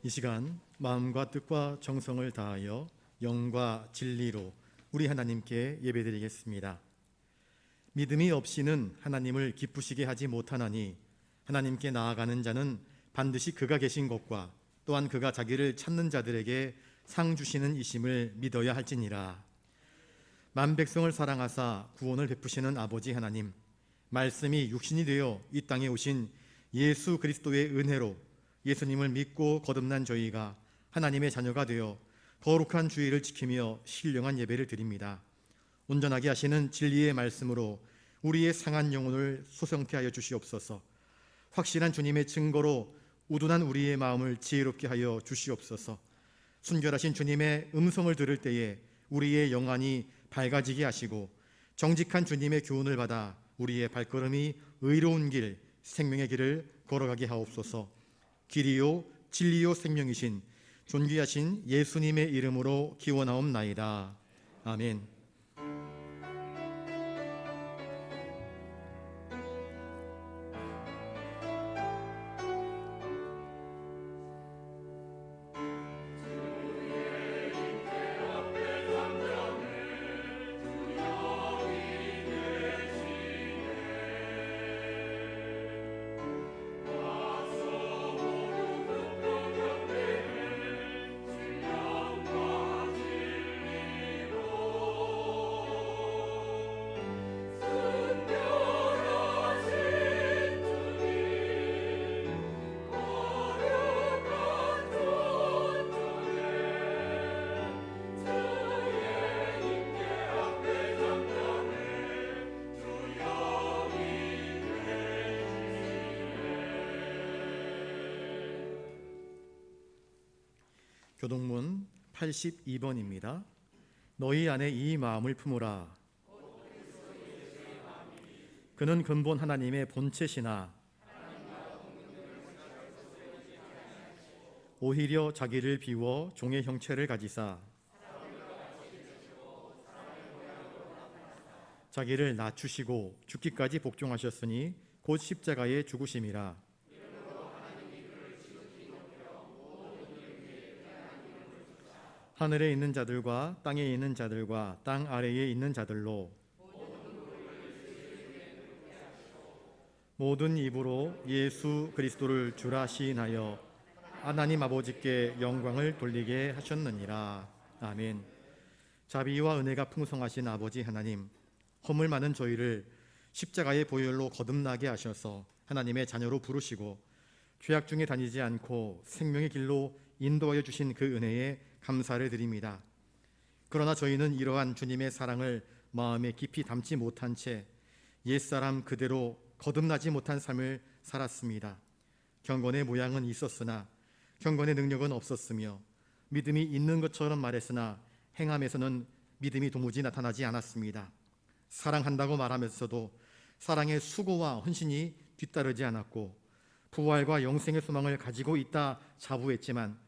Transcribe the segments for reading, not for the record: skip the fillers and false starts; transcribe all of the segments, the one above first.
이 시간 마음과 뜻과 정성을 다하여 영과 진리로 우리 하나님께 예배드리겠습니다. 믿음이 없이는 하나님을 기쁘시게 하지 못하나니 하나님께 나아가는 자는 반드시 그가 계신 것과 또한 그가 자기를 찾는 자들에게 상 주시는 이심을 믿어야 할지니라. 만 백성을 사랑하사 구원을 베푸시는 아버지 하나님, 말씀이 육신이 되어 이 땅에 오신 예수 그리스도의 은혜로 예수님을 믿고 거듭난 저희가 하나님의 자녀가 되어 거룩한 주의를 지키며 신령한 예배를 드립니다. 온전하게 하시는 진리의 말씀으로 우리의 상한 영혼을 소성케 하여 주시옵소서. 확실한 주님의 증거로 우둔한 우리의 마음을 지혜롭게 하여 주시옵소서. 순결하신 주님의 음성을 들을 때에 우리의 영안이 밝아지게 하시고 정직한 주님의 교훈을 받아 우리의 발걸음이 의로운 길, 생명의 길을 걸어가게 하옵소서. 길이요 진리요 생명이신 존귀하신 예수님의 이름으로 기원하옵나이다. 아멘. 교동문 82번입니다. 너희 안에 이 마음을 품으라. 그는 근본 하나님의 본체시나 오히려 자기를 비워 종의 형체를 가지사 자기를 낮추시고 죽기까지 복종하셨으니 곧 십자가의 죽으심이라. 하늘에 있는 자들과 땅에 있는 자들과 땅 아래에 있는 자들로 모든 입으로 예수 그리스도를 주라 시인하여 하나님 아버지께 영광을 돌리게 하셨느니라. 아멘. 자비와 은혜가 풍성하신 아버지 하나님, 허물 많은 저희를 십자가의 보혈로 거듭나게 하셔서 하나님의 자녀로 부르시고 죄악 중에 다니지 않고 생명의 길로 인도하여 주신 그 은혜에 감사를 드립니다. 그러나 저희는 이러한 주님의 사랑을 마음에 깊이 담지 못한 채 옛사람 그대로 거듭나지 못한 삶을 살았습니다. 경건의 모양은 있었으나 경건의 능력은 없었으며 믿음이 있는 것처럼 말했으나 행함에서는 믿음이 도무지 나타나지 않았습니다. 사랑한다고 말하면서도 사랑의 수고와 헌신이 뒤따르지 않았고 부활과 영생의 소망을 가지고 있다 자부했지만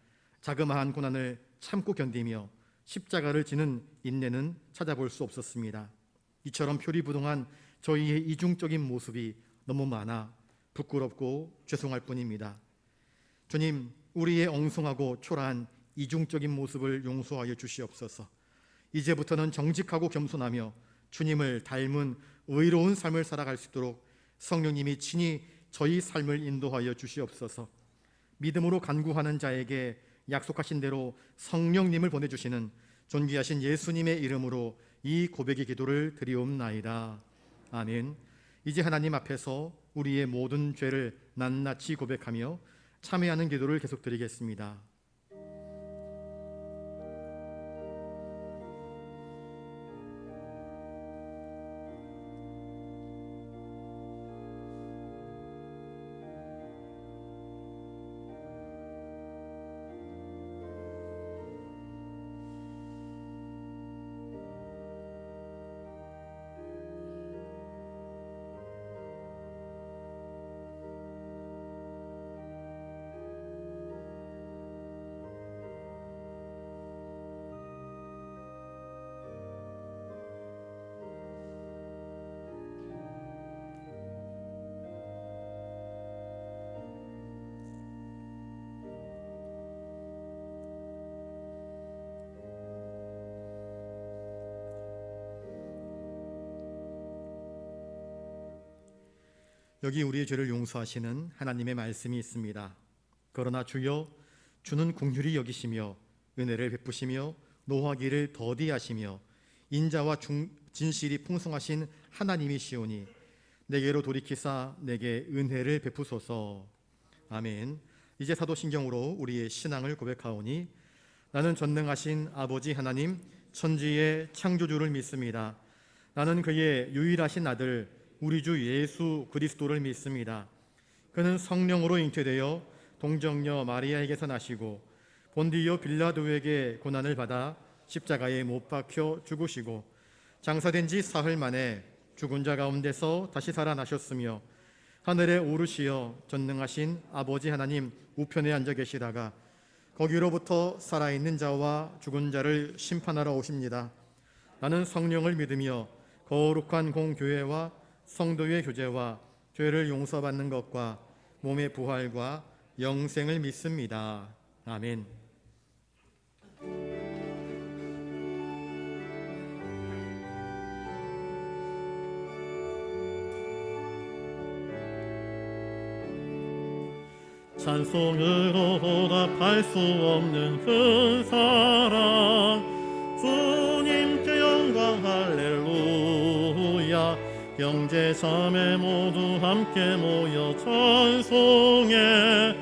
자그마한 고난을 참고 견디며 십자가를 지는 인내는 찾아볼 수 없었습니다. 이처럼 표리부동한 저희의 이중적인 모습이 너무 많아 부끄럽고 죄송할 뿐입니다. 주님, 우리의 엉성하고 초라한 이중적인 모습을 용서하여 주시옵소서. 이제부터는 정직하고 겸손하며 주님을 닮은 의로운 삶을 살아갈 수 있도록 성령님이 친히 저희 삶을 인도하여 주시옵소서. 믿음으로 간구하는 자에게 약속하신 대로 성령님을 보내주시는 존귀하신 예수님의 이름으로 이 고백의 기도를 드리옵나이다. 아멘. 이제 하나님 앞에서 우리의 모든 죄를 낱낱이 고백하며 참회하는 기도를 계속 드리겠습니다. 여기 우리의 죄를 용서하시는 하나님의 말씀이 있습니다. 그러나 주여, 주는 긍휼히 여기시며 은혜를 베푸시며 노하기를 더디하시며 인자와 진실이 풍성하신 하나님이시오니 내게로 돌이키사 내게 은혜를 베푸소서. 아멘. 이제 사도신경으로 우리의 신앙을 고백하오니 나는 전능하신 아버지 하나님 천지의 창조주를 믿습니다. 나는 그의 유일하신 아들 우리 주 예수 그리스도를 믿습니다. 그는 성령으로 잉태되어 동정녀 마리아에게서 나시고 본디오 빌라도에게 고난을 받아 십자가에 못 박혀 죽으시고 장사된 지 사흘 만에 죽은 자 가운데서 다시 살아나셨으며 하늘에 오르시어 전능하신 아버지 하나님 우편에 앉아 계시다가 거기로부터 살아있는 자와 죽은 자를 심판하러 오십니다. 나는 성령을 믿으며 거룩한 공교회와 성도의 교제와 죄를 용서받는 것과 몸의 부활과 영생을 믿습니다. 아멘. 찬송으로 보답할 수 없는 큰 사랑, 주님께 영광 할렐루야. 형제 자매 모두 함께 모여 찬송해.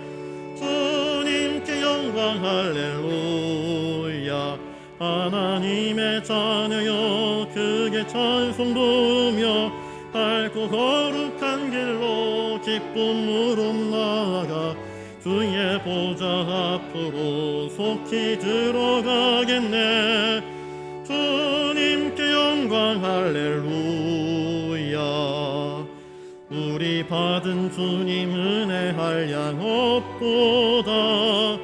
주님께 영광 할렐루야. 하나님의 자녀여 크게 찬송 부르며 밝고 거룩한 길로 기쁨으로 나아가 주의 보좌 앞으로 속히 들어가겠네. 주님께 영광 할렐루야. 우리 받은 주님 은혜 한량 없도다.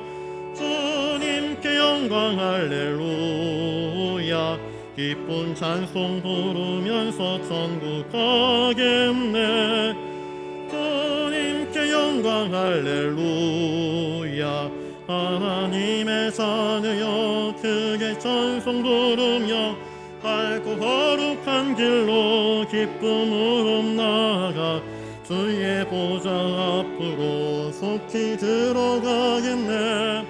주님께 영광 할렐루야. 기쁜 찬송 부르면서 천국 가겠네. 주님께 영광 할렐루야. 하나님의 자녀여 크게 찬송 부르며 밝고 거룩한 길로 기쁨으로 나아가 주의 보좌 앞으로 속히 들어가겠네.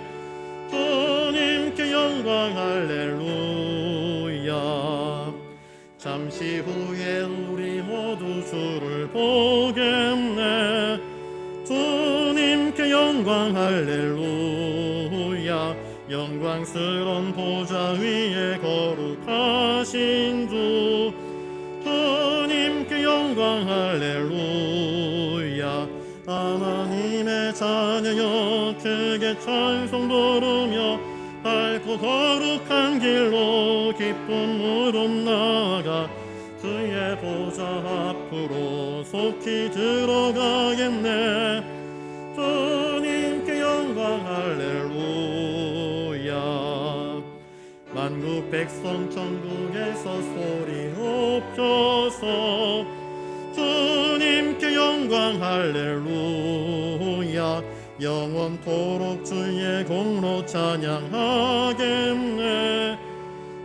주님께 영광 할렐루야. 잠시 후에 우리 모두 주를 보겠네. 주님께 영광 할렐루야. 영광스러운 보좌 위에 거룩하신 주, 주님께 영광 할렐루야. 하나님의 자녀여 크게 찬송 부르며 밝고 거룩한 길로 기쁨으로 나아가 주의 보좌 앞으로 속히 들어가겠네. 주님께 영광 할렐루야. 만국 백성 천국에서 소리 높여서 주님께 영광 할렐루야. 영원토록 주의 공로 찬양하겠네.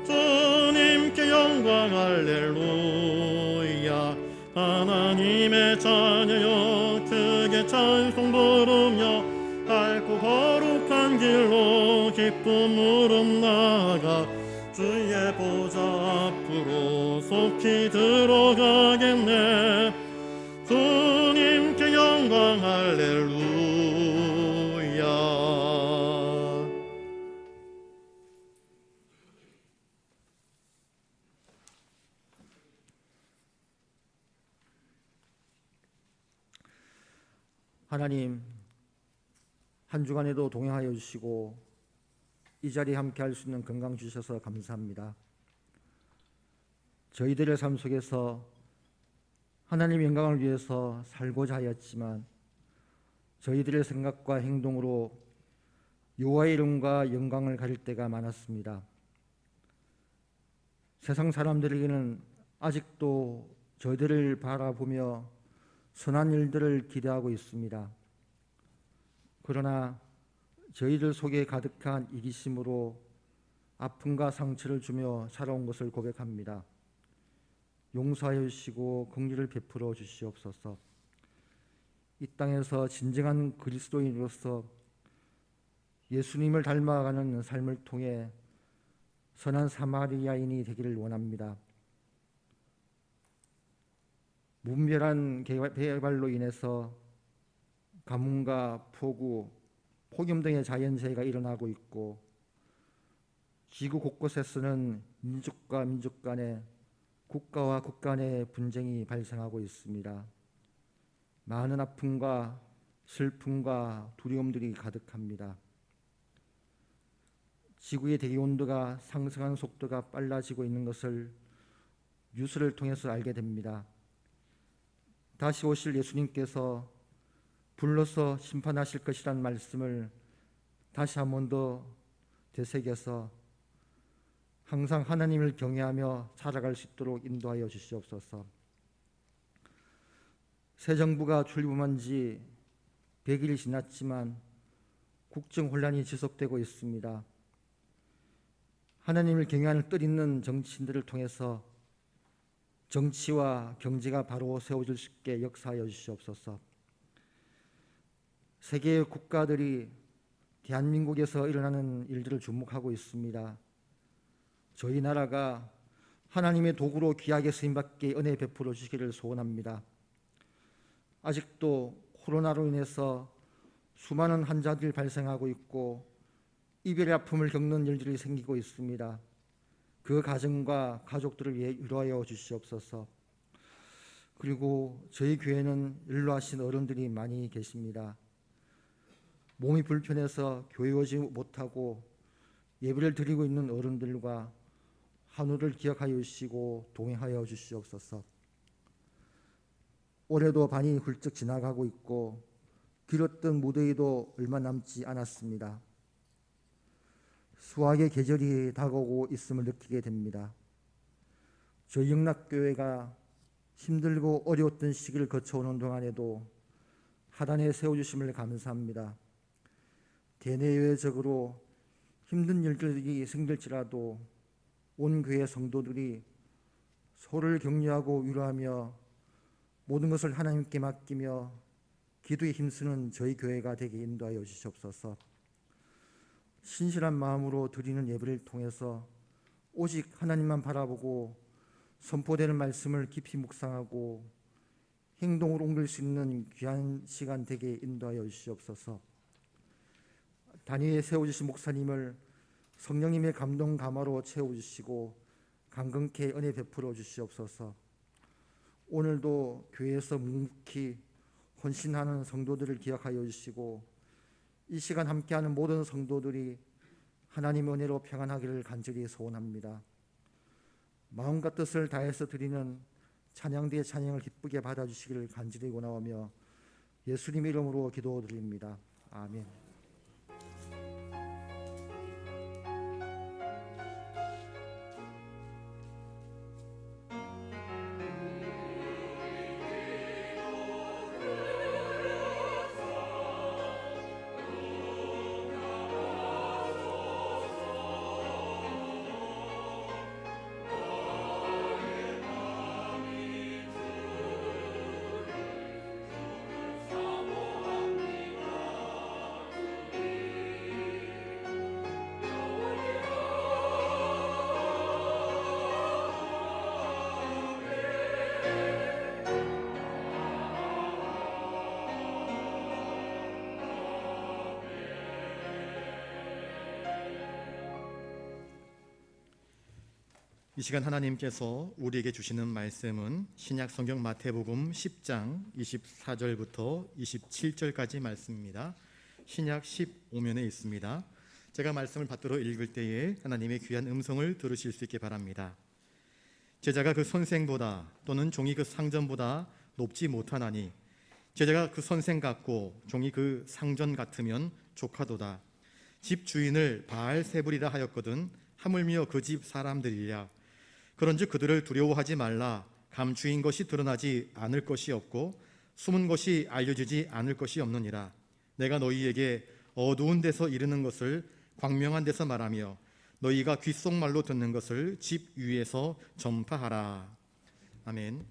주님께 영광 할렐루야. 하나님의 자녀여 크게 찬송 부르며 밝고 거룩한 길로 기쁨으로 나아가 주의 보좌 앞으로 속히 들어가겠네. 주님께 영광 할렐루야. 하나님, 한 주간에도 동행하여 주시고 이 자리에 함께 할 수 있는 건강 주셔서 감사합니다. 저희들의 삶 속에서 하나님의 영광을 위해서 살고자 하였지만 저희들의 생각과 행동으로 여호와의 이름과 영광을 가릴 때가 많았습니다. 세상 사람들에게는 아직도 저희들을 바라보며 선한 일들을 기대하고 있습니다. 그러나 저희들 속에 가득한 이기심으로 아픔과 상처를 주며 살아온 것을 고백합니다. 용서하여 주시고 긍휼을 베풀어 주시옵소서. 이 땅에서 진정한 그리스도인으로서 예수님을 닮아가는 삶을 통해 선한 사마리아인이 되기를 원합니다. 무분별한 개발로 인해서 가뭄과 폭우, 폭염 등의 자연재해가 일어나고 있고 지구 곳곳에서는 민족과 민족 간의, 국가와 국가 간의 분쟁이 발생하고 있습니다. 많은 아픔과 슬픔과 두려움들이 가득합니다. 지구의 대기온도가 상승하는 속도가 빨라지고 있는 것을 뉴스를 통해서 알게 됩니다. 다시 오실 예수님께서 불러서 심판하실 것이라는 말씀을 다시 한 번 더 되새겨서 항상 하나님을 경외하며 살아갈 수 있도록 인도하여 주시옵소서. 새 정부가 출범한 지 100일이 지났지만 국정 혼란이 지속되고 있습니다. 하나님을 경외하는 뜻있는 정치인들을 통해서 정치와 경제가 바로 세워질 수 있게 역사하여 주시옵소서. 세계의 국가들이 대한민국에서 일어나는 일들을 주목하고 있습니다. 저희 나라가 하나님의 도구로 귀하게 쓰임받게 은혜 베풀어 주시기를 소원합니다. 아직도 코로나로 인해서 수많은 환자들이 발생하고 있고 이별의 아픔을 겪는 일들이 생기고 있습니다. 그 가정과 가족들을 위해 위로하여 주시옵소서. 그리고 저희 교회는 연로하신 어른들이 많이 계십니다. 몸이 불편해서 교회 오지 못하고 예배를 드리고 있는 어른들과 한우를 기억하여 주시고 동행하여 주시옵소서. 올해도 반이 훌쩍 지나가고 있고 길었던 무더위도 얼마 남지 않았습니다. 수학의 계절이 다가오고 있음을 느끼게 됩니다. 저희 영락교회가 힘들고 어려웠던 시기를 거쳐오는 동안에도 하단에 세워주심을 감사합니다. 대내외적으로 힘든 일들이 생길지라도 온 교회 성도들이 서로를 격려하고 위로하며 모든 것을 하나님께 맡기며 기도에 힘쓰는 저희 교회가 되게 인도하여 주시옵소서. 신실한 마음으로 드리는 예배를 통해서 오직 하나님만 바라보고 선포되는 말씀을 깊이 묵상하고 행동으로 옮길 수 있는 귀한 시간 되게 인도하여 주시옵소서. 단위에 세워주신 목사님을 성령님의 감동 감화로 채워주시고 강건케 은혜 베풀어 주시옵소서. 오늘도 교회에서 묵묵히 헌신하는 성도들을 기억하여 주시고 이 시간 함께하는 모든 성도들이 하나님의 은혜로 평안하기를 간절히 소원합니다. 마음과 뜻을 다해서 드리는 찬양대의 찬양을 기쁘게 받아주시기를 간절히 원하오며 예수님의 이름으로 기도드립니다. 아멘. 이 시간 하나님께서 우리에게 주시는 말씀은 신약 성경 마태복음 10장 24절부터 27절까지 말씀입니다. 신약 15면에 있습니다. 제가 말씀을 받들어 읽을 때에 하나님의 귀한 음성을 들으실 수 있게 바랍니다. 제자가 그 선생보다 또는 종이 그 상전보다 높지 못하나니 제자가 그 선생 같고 종이 그 상전 같으면 조카도다. 집 주인을 바알세불이라 하였거든 하물며 그 집 사람들이랴. 그런즉 그들을 두려워하지 말라. 감추인 것이 드러나지 않을 것이 없고 숨은 것이 알려지지 않을 것이 없느니라. 내가 너희에게 어두운 데서 이르는 것을 광명한 데서 말하며 너희가 귓속말로 듣는 것을 집 위에서 전파하라. 아멘.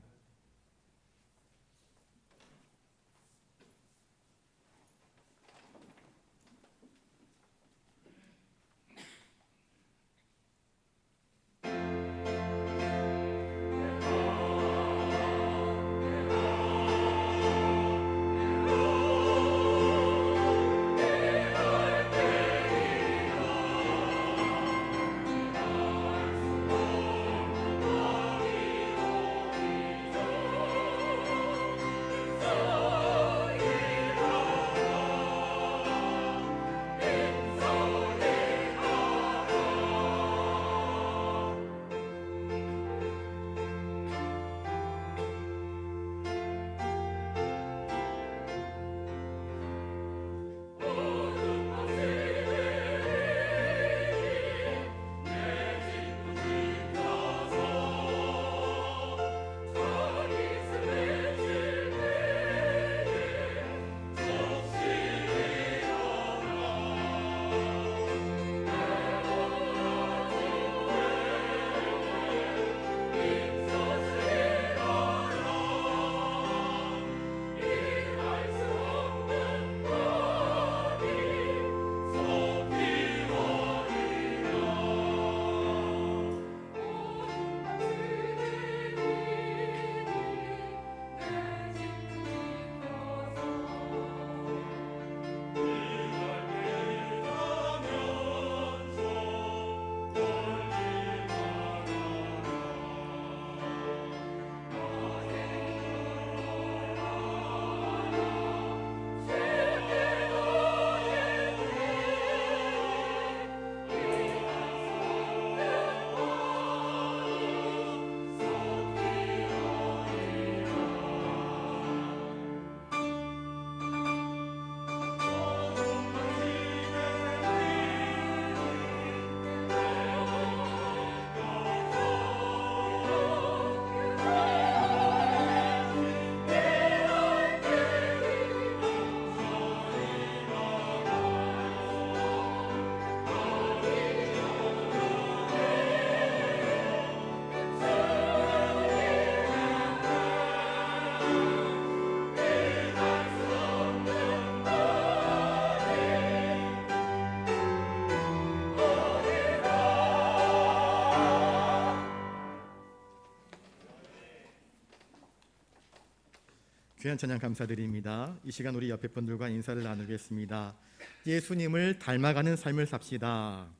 귀한 찬양 감사드립니다. 이 시간 우리 옆에 분들과 인사를 나누겠습니다. 예수님을 닮아가는 삶을 삽시다.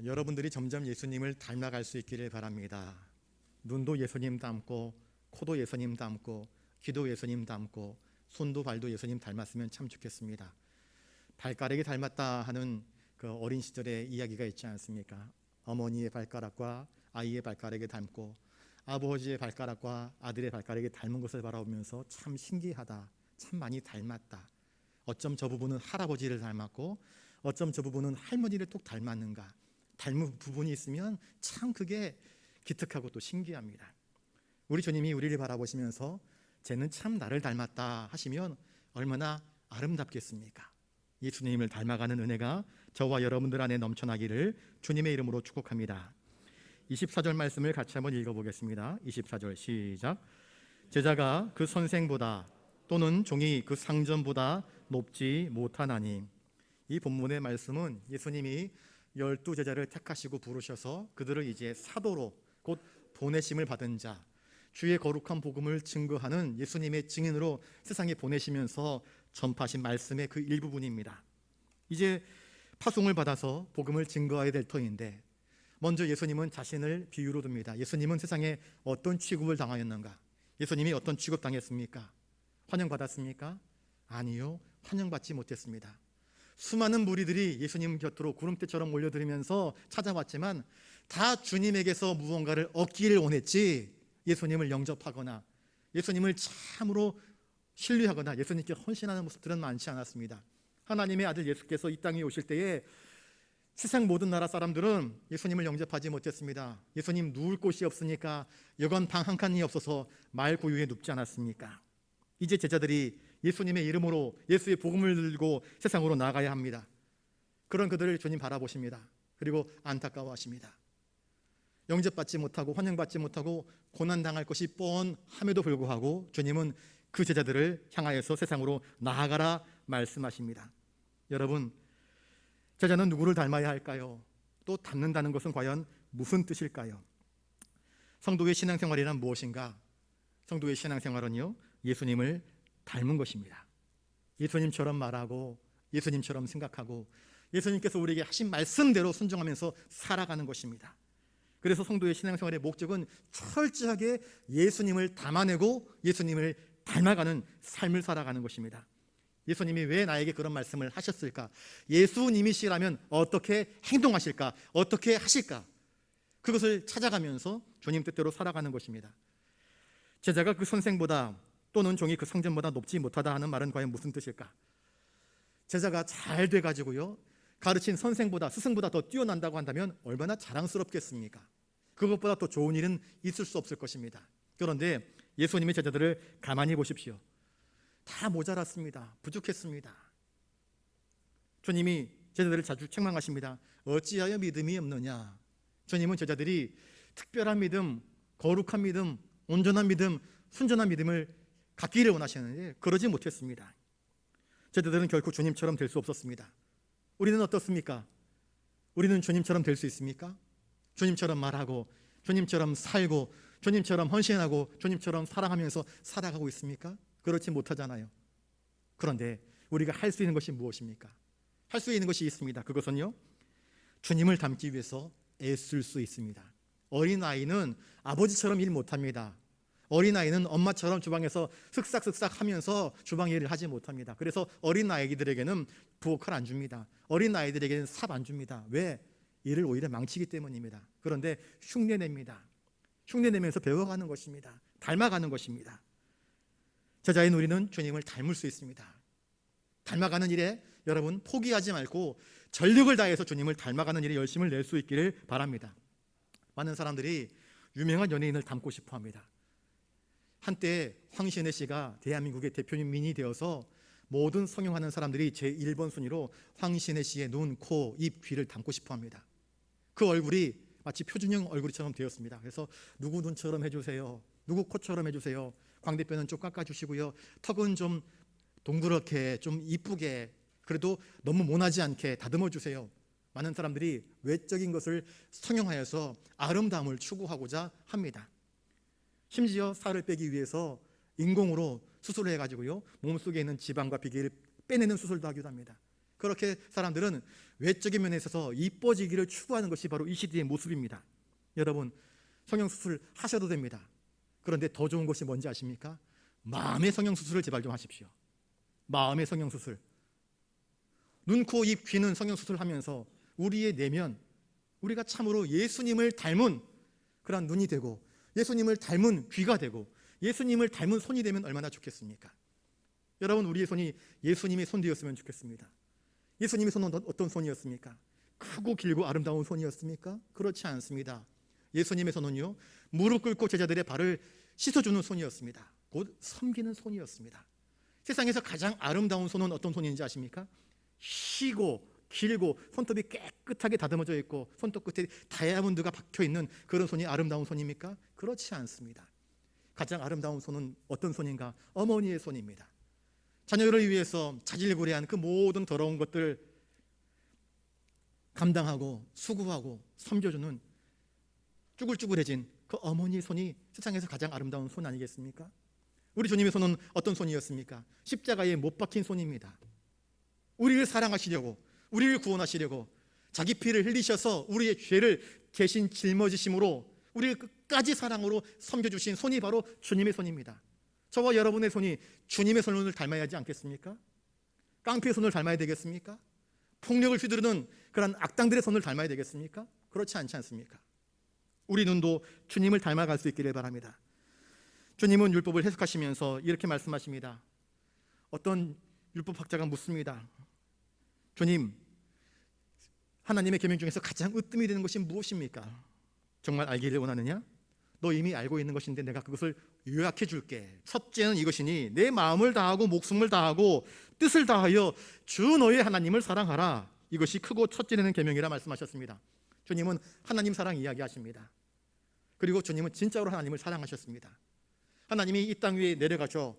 여러분들이 점점 예수님을 닮아갈 수 있기를 바랍니다. 눈도 예수님 닮고, 코도 예수님 닮고, 귀도 예수님 닮고, 손도 발도 예수님 닮았으면 참 좋겠습니다. 발가락이 닮았다 하는 그 어린 시절의 이야기가 있지 않습니까? 어머니의 발가락과 아이의 발가락이 닮고, 아버지의 발가락과 아들의 발가락이 닮은 것을 바라보면서 참 신기하다, 참 많이 닮았다, 어쩜 저 부분은 할아버지를 닮았고 어쩜 저 부분은 할머니를 꼭 닮았는가, 닮은 부분이 있으면 참 그게 기특하고 또 신기합니다. 우리 주님이 우리를 바라보시면서 쟤는 참 나를 닮았다 하시면 얼마나 아름답겠습니까? 예수님을 닮아가는 은혜가 저와 여러분들 안에 넘쳐나기를 주님의 이름으로 축복합니다. 24절 말씀을 같이 한번 읽어보겠습니다. 24절 시작. 제자가 그 선생보다 또는 종이 그 상전보다 높지 못하나니. 이 본문의 말씀은 예수님이 12제자를 택하시고 부르셔서 그들을 이제 사도로, 곧 보내심을 받은 자, 주의 거룩한 복음을 증거하는 예수님의 증인으로 세상에 보내시면서 전파하신 말씀의 그 일부분입니다. 이제 파송을 받아서 복음을 증거해야 될 터인데, 먼저 예수님은 자신을 비유로 듭니다. 예수님은 세상에 어떤 취급을 당하였는가? 예수님이 어떤 취급 당했습니까? 환영받았습니까? 아니요, 환영받지 못했습니다. 수많은 무리들이 예수님 곁으로 구름대처럼 몰려들면서 찾아왔지만 다 주님에게서 무언가를 얻기를 원했지, 예수님을 영접하거나 예수님을 참으로 신뢰하거나 예수님께 헌신하는 모습들은 많지 않았습니다. 하나님의 아들 예수께서 이 땅에 오실 때에 세상 모든 나라 사람들은 예수님을 영접하지 못했습니다. 예수님 누울 곳이 없으니까 여관 방 한 칸이 없어서 말 고유에 눕지 않았습니까? 이제 제자들이 예수님의 이름으로 예수의 복음을 들고 세상으로 나가야 합니다. 그런 그들을 주님 바라보십니다. 그리고 안타까워하십니다. 영접받지 못하고 환영받지 못하고 고난당할 것이 뻔함에도 불구하고 주님은 그 제자들을 향하여서 세상으로 나아가라 말씀하십니다. 여러분, 제자는 누구를 닮아야 할까요? 또 닮는다는 것은 과연 무슨 뜻일까요? 성도의 신앙생활이란 무엇인가? 성도의 신앙생활은요, 예수님을 닮은 것입니다. 예수님처럼 말하고 예수님처럼 생각하고 예수님께서 우리에게 하신 말씀대로 순종하면서 살아가는 것입니다. 그래서 성도의 신앙생활의 목적은 철저하게 예수님을 담아내고 예수님을 닮아가는 삶을 살아가는 것입니다. 예수님이 왜 나에게 그런 말씀을 하셨을까? 예수님이시라면 어떻게 행동하실까? 어떻게 하실까? 그것을 찾아가면서 주님 뜻대로 살아가는 것입니다. 제자가 그 선생보다 또는 종이 그 상전보다 높지 못하다 하는 말은 과연 무슨 뜻일까? 제자가 잘 돼가지고요, 가르친 선생보다, 스승보다 더 뛰어난다고 한다면 얼마나 자랑스럽겠습니까? 그것보다 더 좋은 일은 있을 수 없을 것입니다. 그런데 예수님의 제자들을 가만히 보십시오. 다 모자랐습니다. 부족했습니다. 주님이 제자들을 자주 책망하십니다. 어찌하여 믿음이 없느냐? 주님은 제자들이 특별한 믿음, 거룩한 믿음, 온전한 믿음, 순전한 믿음을 갖기를 원하시는데 그러지 못했습니다. 제자들은 결코 주님처럼 될 수 없었습니다. 우리는 어떻습니까? 우리는 주님처럼 될 수 있습니까? 주님처럼 말하고 주님처럼 살고 주님처럼 헌신하고 주님처럼 사랑하면서 살아가고 있습니까? 그렇지 못하잖아요. 그런데 우리가 할 수 있는 것이 무엇입니까? 할 수 있는 것이 있습니다. 그것은요, 주님을 닮기 위해서 애쓸 수 있습니다. 어린아이는 아버지처럼 일 못합니다. 어린아이는 엄마처럼 주방에서 슥싹슥싹 하면서 주방 일을 하지 못합니다. 그래서 어린아이들에게는 부엌을 안 줍니다. 어린아이들에게는 삽 안 줍니다. 왜? 일을 오히려 망치기 때문입니다. 그런데 흉내냅니다. 흉내내면서 배워가는 것입니다. 닮아가는 것입니다. 제자인 우리는 주님을 닮을 수 있습니다. 닮아가는 일에 여러분 포기하지 말고 전력을 다해서 주님을 닮아가는 일에 열심을 낼 수 있기를 바랍니다. 많은 사람들이 유명한 연예인을 닮고 싶어 합니다. 한때 황신혜 씨가 대한민국의 대표민이 되어서 모든 성형하는 사람들이 제1번 순위로 황신혜 씨의 눈, 코, 입, 귀를 닮고 싶어 합니다. 그 얼굴이 마치 표준형 얼굴처럼 되었습니다. 그래서 누구 눈처럼 해주세요, 누구 코처럼 해주세요, 광대뼈는 좀 깎아주시고요, 턱은 좀 동그랗게 좀 이쁘게, 그래도 너무 모나지 않게 다듬어 주세요. 많은 사람들이 외적인 것을 성형하여서 아름다움을 추구하고자 합니다. 심지어 살을 빼기 위해서 인공으로 수술을 해가지고요, 몸속에 있는 지방과 비계를 빼내는 수술도 하기도 합니다. 그렇게 사람들은 외적인 면에 있어서 이뻐지기를 추구하는 것이 바로 이 시대의 모습입니다. 여러분, 성형수술 하셔도 됩니다. 그런데 더 좋은 것이 뭔지 아십니까? 마음의 성형수술을 제발 좀 하십시오. 마음의 성형수술. 눈, 코, 입, 귀는 성형수술을 하면서 우리의 내면, 우리가 참으로 예수님을 닮은 그런 눈이 되고, 예수님을 닮은 귀가 되고, 예수님을 닮은 손이 되면 얼마나 좋겠습니까? 여러분, 우리의 손이 예수님의 손 되었으면 좋겠습니다. 예수님의 손은 어떤 손이었습니까? 크고 길고 아름다운 손이었습니까? 그렇지 않습니다. 예수님의 손은요, 무릎 꿇고 제자들의 발을 씻어주는 손이었습니다. 곧 섬기는 손이었습니다. 세상에서 가장 아름다운 손은 어떤 손인지 아십니까? 희고 길고 손톱이 깨끗하게 다듬어져 있고 손톱 끝에 다이아몬드가 박혀있는 그런 손이 아름다운 손입니까? 그렇지 않습니다. 가장 아름다운 손은 어떤 손인가? 어머니의 손입니다. 자녀를 위해서 자질구레한 그 모든 더러운 것들 감당하고 수고하고 섬겨주는 쭈글쭈글해진 그 어머니의 손이 세상에서 가장 아름다운 손 아니겠습니까? 우리 주님의 손은 어떤 손이었습니까? 십자가에 못 박힌 손입니다. 우리를 사랑하시려고, 우리를 구원하시려고 자기 피를 흘리셔서 우리의 죄를 대신 짊어지심으로 우리를 끝까지 사랑으로 섬겨주신 손이 바로 주님의 손입니다. 저와 여러분의 손이 주님의 손을 닮아야 하지 않겠습니까? 깡패의 손을 닮아야 되겠습니까? 폭력을 휘두르는 그런 악당들의 손을 닮아야 되겠습니까? 그렇지 않지 않습니까? 우리 눈도 주님을 닮아갈 수 있기를 바랍니다. 주님은 율법을 해석하시면서 이렇게 말씀하십니다. 어떤 율법학자가 묻습니다. 주님, 하나님의 계명 중에서 가장 으뜸이 되는 것이 무엇입니까? 정말 알기를 원하느냐? 너 이미 알고 있는 것인데 내가 그것을 요약해 줄게. 첫째는 이것이니 내 마음을 다하고 목숨을 다하고 뜻을 다하여 주 너의 하나님을 사랑하라. 이것이 크고 첫째 되는 계명이라 말씀하셨습니다. 주님은 하나님 사랑 이야기하십니다. 그리고 주님은 진짜로 하나님을 사랑하셨습니다. 하나님이 이 땅 위에 내려가셔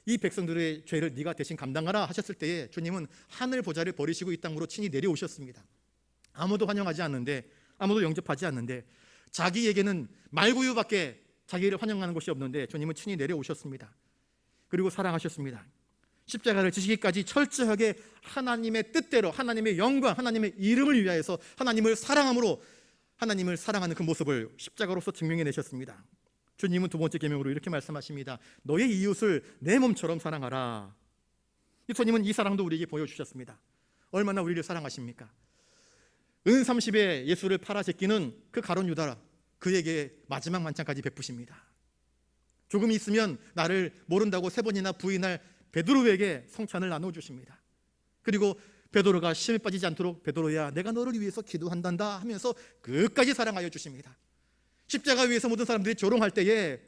이 백성들의 죄를 네가 대신 감당하라 하셨을 때에 주님은 하늘 보좌를 버리시고 이 땅으로 친히 내려오셨습니다. 아무도 환영하지 않는데, 아무도 영접하지 않는데, 자기에게는 말구유밖에 자기를 환영하는 것이 없는데 주님은 친히 내려오셨습니다. 그리고 사랑하셨습니다. 십자가를 지시기까지 철저하게 하나님의 뜻대로, 하나님의 영광, 하나님의 이름을 위하여서 하나님을 사랑함으로 하나님을 사랑하는 그 모습을 십자가로서 증명해내셨습니다. 주님은 두 번째 계명으로 이렇게 말씀하십니다. 너의 이웃을 내 몸처럼 사랑하라. 주님은 이 사랑도 우리에게 보여주셨습니다. 얼마나 우리를 사랑하십니까? 은 30에 예수를 팔아 제끼는 그 가룟 유다, 그에게 마지막 만찬까지 베푸십니다. 조금 있으면 나를 모른다고 3번이나 부인할 베드로에게 성찬을 나눠주십니다. 그리고 베드로가 시험에 빠지지 않도록 베드로야 내가 너를 위해서 기도한단다 하면서 끝까지 사랑하여 주십니다. 십자가 위에서 모든 사람들이 조롱할 때에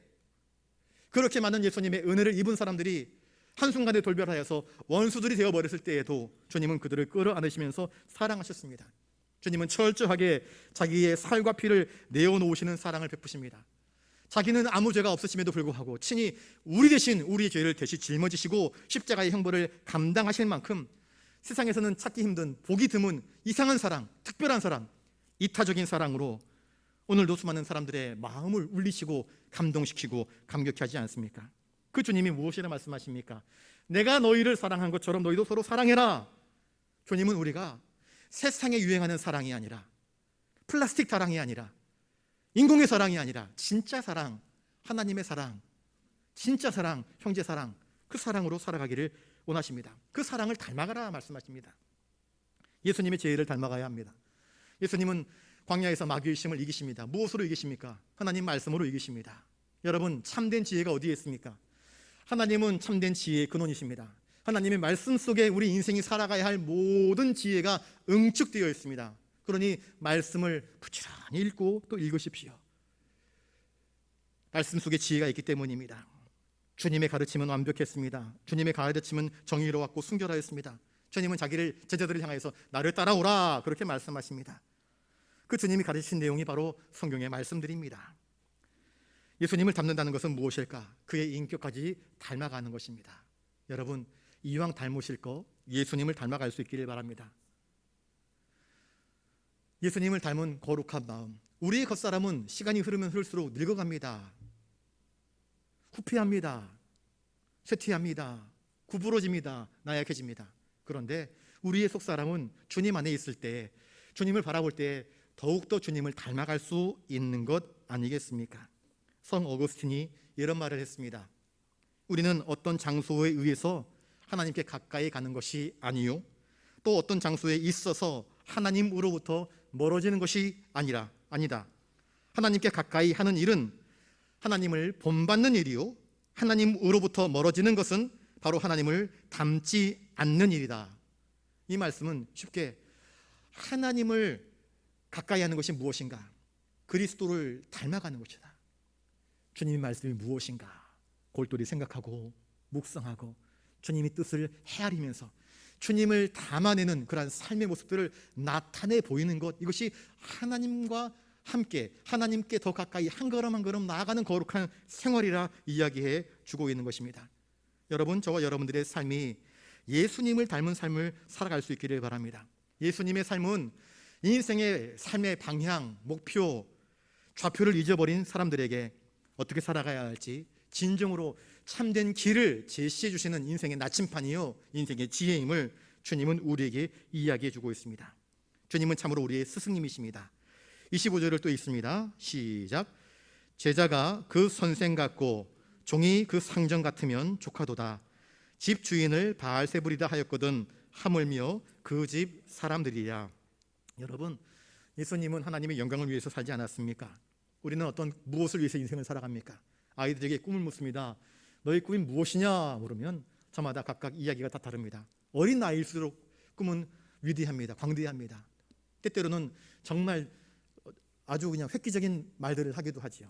그렇게 많은 예수님의 은혜를 입은 사람들이 한순간에 돌변하여서 원수들이 되어버렸을 때에도 주님은 그들을 끌어안으시면서 사랑하셨습니다. 주님은 철저하게 자기의 살과 피를 내어놓으시는 사랑을 베푸십니다. 자기는 아무 죄가 없으심에도 불구하고 친히 우리 대신 우리의 죄를 대신 짊어지시고 십자가의 형벌을 감당하실 만큼 세상에서는 찾기 힘든 보기 드문 이상한 사랑, 특별한 사랑, 이타적인 사랑으로 오늘도 수많은 사람들의 마음을 울리시고 감동시키고 감격해 하지 않습니까? 그 주님이 무엇이라 말씀하십니까? 내가 너희를 사랑한 것처럼 너희도 서로 사랑해라. 주님은 우리가 세상에 유행하는 사랑이 아니라 플라스틱 사랑이 아니라 인공의 사랑이 아니라 진짜 사랑, 하나님의 사랑, 진짜 사랑, 형제 사랑, 그 사랑으로 살아가기를 원하십니다. 그 사랑을 닮아가라 말씀하십니다. 예수님의 제의를 닮아가야 합니다. 예수님은 광야에서 마귀의 힘을 이기십니다. 무엇으로 이기십니까? 하나님 말씀으로 이기십니다. 여러분, 참된 지혜가 어디에 있습니까? 하나님은 참된 지혜의 근원이십니다. 하나님의 말씀 속에 우리 인생이 살아가야 할 모든 지혜가 응축되어 있습니다. 그러니 말씀을 부지런히 읽고 또 읽으십시오. 말씀 속에 지혜가 있기 때문입니다. 주님의 가르침은 완벽했습니다. 주님의 가르침은 정의로웠고 순결하였습니다. 주님은 자기를 제자들을 향해서 나를 따라오라 그렇게 말씀하십니다. 그 주님이 가르치신 내용이 바로 성경의 말씀들입니다. 예수님을 닮는다는 것은 무엇일까? 그의 인격까지 닮아가는 것입니다. 여러분, 이왕 닮으실 거 예수님을 닮아갈 수 있기를 바랍니다. 예수님을 닮은 거룩한 마음, 우리의 겉사람은 시간이 흐르면 흐를수록 늙어갑니다. 부패합니다. 쇠퇴합니다. 구부러집니다. 나약해집니다. 그런데 우리의 속사람은 주님 안에 있을 때, 주님을 바라볼 때 더욱더 주님을 닮아갈 수 있는 것 아니겠습니까? 성 어거스틴이 이런 말을 했습니다. 우리는 어떤 장소에 의해서 하나님께 가까이 가는 것이 아니요, 또 어떤 장소에 있어서 하나님으로부터 멀어지는 것이 아니다. 하나님께 가까이 하는 일은 하나님을 본받는 일이요, 하나님으로부터 멀어지는 것은 바로 하나님을 닮지 않는 일이다. 이 말씀은 쉽게 하나님을 가까이 하는 것이 무엇인가? 그리스도를 닮아가는 것이다. 주님의 말씀이 무엇인가? 골똘히 생각하고 묵상하고 주님의 뜻을 헤아리면서 주님을 담아내는 그러한 삶의 모습들을 나타내 보이는 것, 이것이 하나님과 함께, 하나님께 더 가까이 한 걸음 한 걸음 나아가는 거룩한 생활이라 이야기해 주고 있는 것입니다. 여러분, 저와 여러분들의 삶이 예수님을 닮은 삶을 살아갈 수 있기를 바랍니다. 예수님의 삶은 인생의 삶의 방향, 목표, 좌표를 잊어버린 사람들에게 어떻게 살아가야 할지 진정으로 참된 길을 제시해 주시는 인생의 나침판이요, 인생의 지혜임을 주님은 우리에게 이야기해 주고 있습니다. 주님은 참으로 우리의 스승님이십니다. 25절을 또 읽습니다. 시작. 제자가 그 선생 같고 종이 그 상전 같으면 조카도다. 집 주인을 바알세불이다 하였거든 하물며 그 집 사람들이야. 여러분, 예수님은 하나님의 영광을 위해서 살지 않았습니까? 우리는 무엇을 위해서 인생을 살아갑니까? 아이들에게 꿈을 묻습니다. 너의 꿈이 무엇이냐 물으면 저마다 각각 이야기가 다 다릅니다. 어린 나이일수록 꿈은 위대합니다. 광대합니다. 때때로는 정말 아주 그냥 획기적인 말들을 하기도 하지요.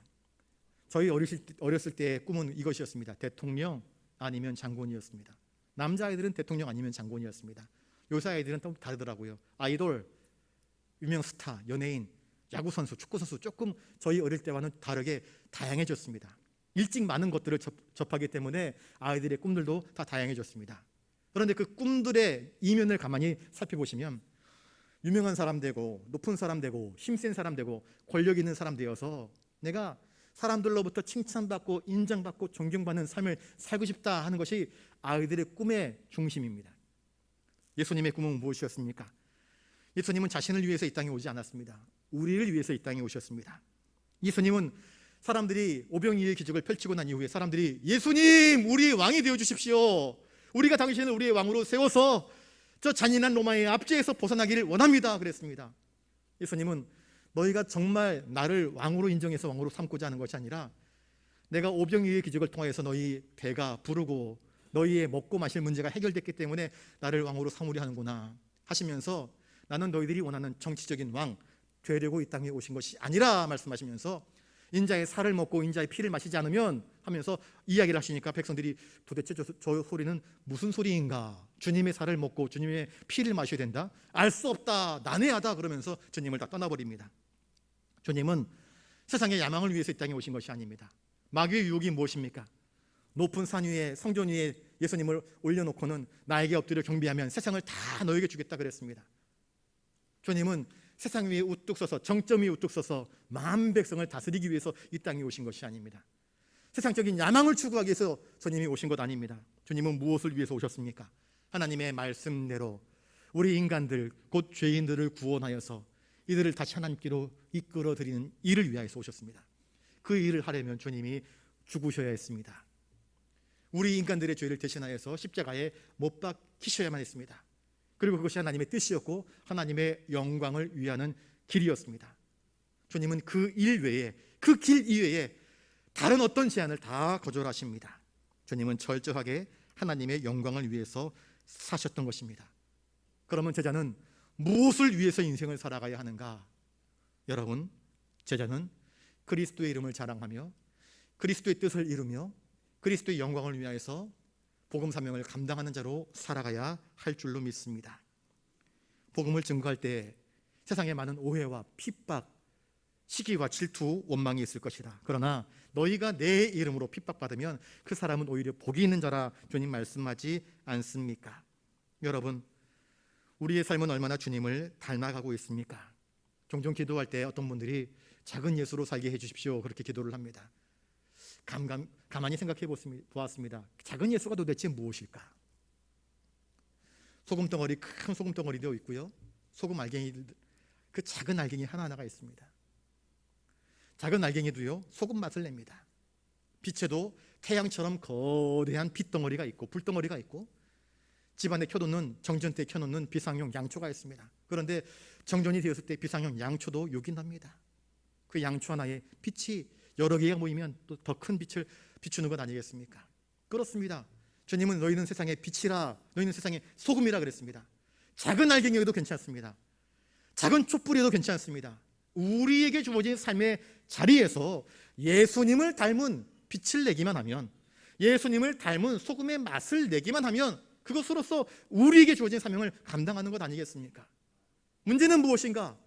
저희 어렸을 때의 꿈은 이것이었습니다. 대통령 아니면 장군이었습니다. 남자아이들은 대통령 아니면 장군이었습니다. 요새 아이들은 또 다르더라고요. 아이돌, 유명 스타, 연예인, 야구선수, 축구선수, 조금 저희 어릴 때와는 다르게 다양해졌습니다. 일찍 많은 것들을 접하기 때문에 아이들의 꿈들도 다 다양해졌습니다. 그런데 그 꿈들의 이면을 가만히 살펴보시면 유명한 사람 되고 높은 사람 되고 힘센 사람 되고 권력 있는 사람 되어서 내가 사람들로부터 칭찬받고 인정받고 존경받는 삶을 살고 싶다 하는 것이 아이들의 꿈의 중심입니다. 예수님의 꿈은 무엇이었습니까? 예수님은 자신을 위해서 이 땅에 오지 않았습니다. 우리를 위해서 이 땅에 오셨습니다. 예수님은 사람들이 오병이의 기적을 펼치고 난 이후에 사람들이 예수님, 우리의 왕이 되어 주십시오. 우리가 당신을 우리의 왕으로 세워서 저 잔인한 로마의 압제에서 벗어나기를 원합니다. 그랬습니다. 예수님은 너희가 정말 나를 왕으로 인정해서 왕으로 삼고자 하는 것이 아니라 내가 오병이의 기적을 통하여서 너희 배가 부르고 너희의 먹고 마실 문제가 해결됐기 때문에 나를 왕으로 삼으려 하는구나 하시면서 나는 너희들이 원하는 정치적인 왕 되려고 이 땅에 오신 것이 아니라 말씀하시면서 인자의 살을 먹고 인자의 피를 마시지 않으면 하면서 이야기를 하시니까 백성들이 도대체 저 소리는 무슨 소리인가? 주님의 살을 먹고 주님의 피를 마셔야 된다? 알 수 없다, 난해하다 그러면서 주님을 다 떠나버립니다. 주님은 세상의 야망을 위해서 이 땅에 오신 것이 아닙니다. 마귀의 유혹이 무엇입니까? 높은 산 위에 성전 위에 예수님을 올려놓고는 나에게 엎드려 경배하면 세상을 다 너에게 주겠다 그랬습니다. 주님은 세상 위에 우뚝 서서 정점 위에 우뚝 서서 만 백성을 다스리기 위해서 이 땅에 오신 것이 아닙니다. 세상적인 야망을 추구하기 위해서 주님이 오신 것 아닙니다. 주님은 무엇을 위해서 오셨습니까? 하나님의 말씀대로 우리 인간들 곧 죄인들을 구원하여서 이들을 다시 하나님께로 이끌어드리는 일을 위하여서 오셨습니다. 그 일을 하려면 주님이 죽으셔야 했습니다. 우리 인간들의 죄를 대신하여서 십자가에 못 박히셔야만 했습니다. 그리고 그것이 하나님의 뜻이었고 하나님의 영광을 위하는 길이었습니다. 주님은 그 일 외에, 그 길 이외에 다른 어떤 제안을 다 거절하십니다. 주님은 철저하게 하나님의 영광을 위해서 사셨던 것입니다. 그러면 제자는 무엇을 위해서 인생을 살아가야 하는가? 여러분, 제자는 그리스도의 이름을 자랑하며 그리스도의 뜻을 이루며 그리스도의 영광을 위하여서 복음 사명을 감당하는 자로 살아가야 할 줄로 믿습니다. 복음을 증거할 때 세상에 많은 오해와 핍박, 시기와 질투, 원망이 있을 것이다. 그러나 너희가 내 이름으로 핍박받으면 그 사람은 오히려 복이 있는 자라 주님 말씀하지 않습니까? 여러분, 우리의 삶은 얼마나 주님을 닮아가고 있습니까? 종종 기도할 때 어떤 분들이 작은 예수로 살게 해 주십시오 그렇게 기도를 합니다. 가만히 생각해 보았습니다. 작은 예수가 도대체 무엇일까? 소금덩어리, 큰 소금덩어리도 있고요, 소금 알갱이, 그 작은 알갱이 하나하나가 있습니다. 작은 알갱이도요 소금 맛을 냅니다. 빛에도 태양처럼 거대한 빛덩어리가 있고 불덩어리가 있고, 집안에 켜놓는, 정전대에 켜놓는 비상용 양초가 있습니다. 그런데 정전이 되었을 때 비상용 양초도 요긴합니다. 그 양초 하나에 빛이 여러 개가 모이면 또 더 큰 빛을 비추는 것 아니겠습니까? 그렇습니다. 주님은 너희는 세상의 빛이라, 너희는 세상의 소금이라 그랬습니다. 작은 알갱이여도 괜찮습니다. 작은 촛불이어도 괜찮습니다. 우리에게 주어진 삶의 자리에서 예수님을 닮은 빛을 내기만 하면, 예수님을 닮은 소금의 맛을 내기만 하면 그것으로서 우리에게 주어진 사명을 감당하는 것 아니겠습니까? 문제는 무엇인가?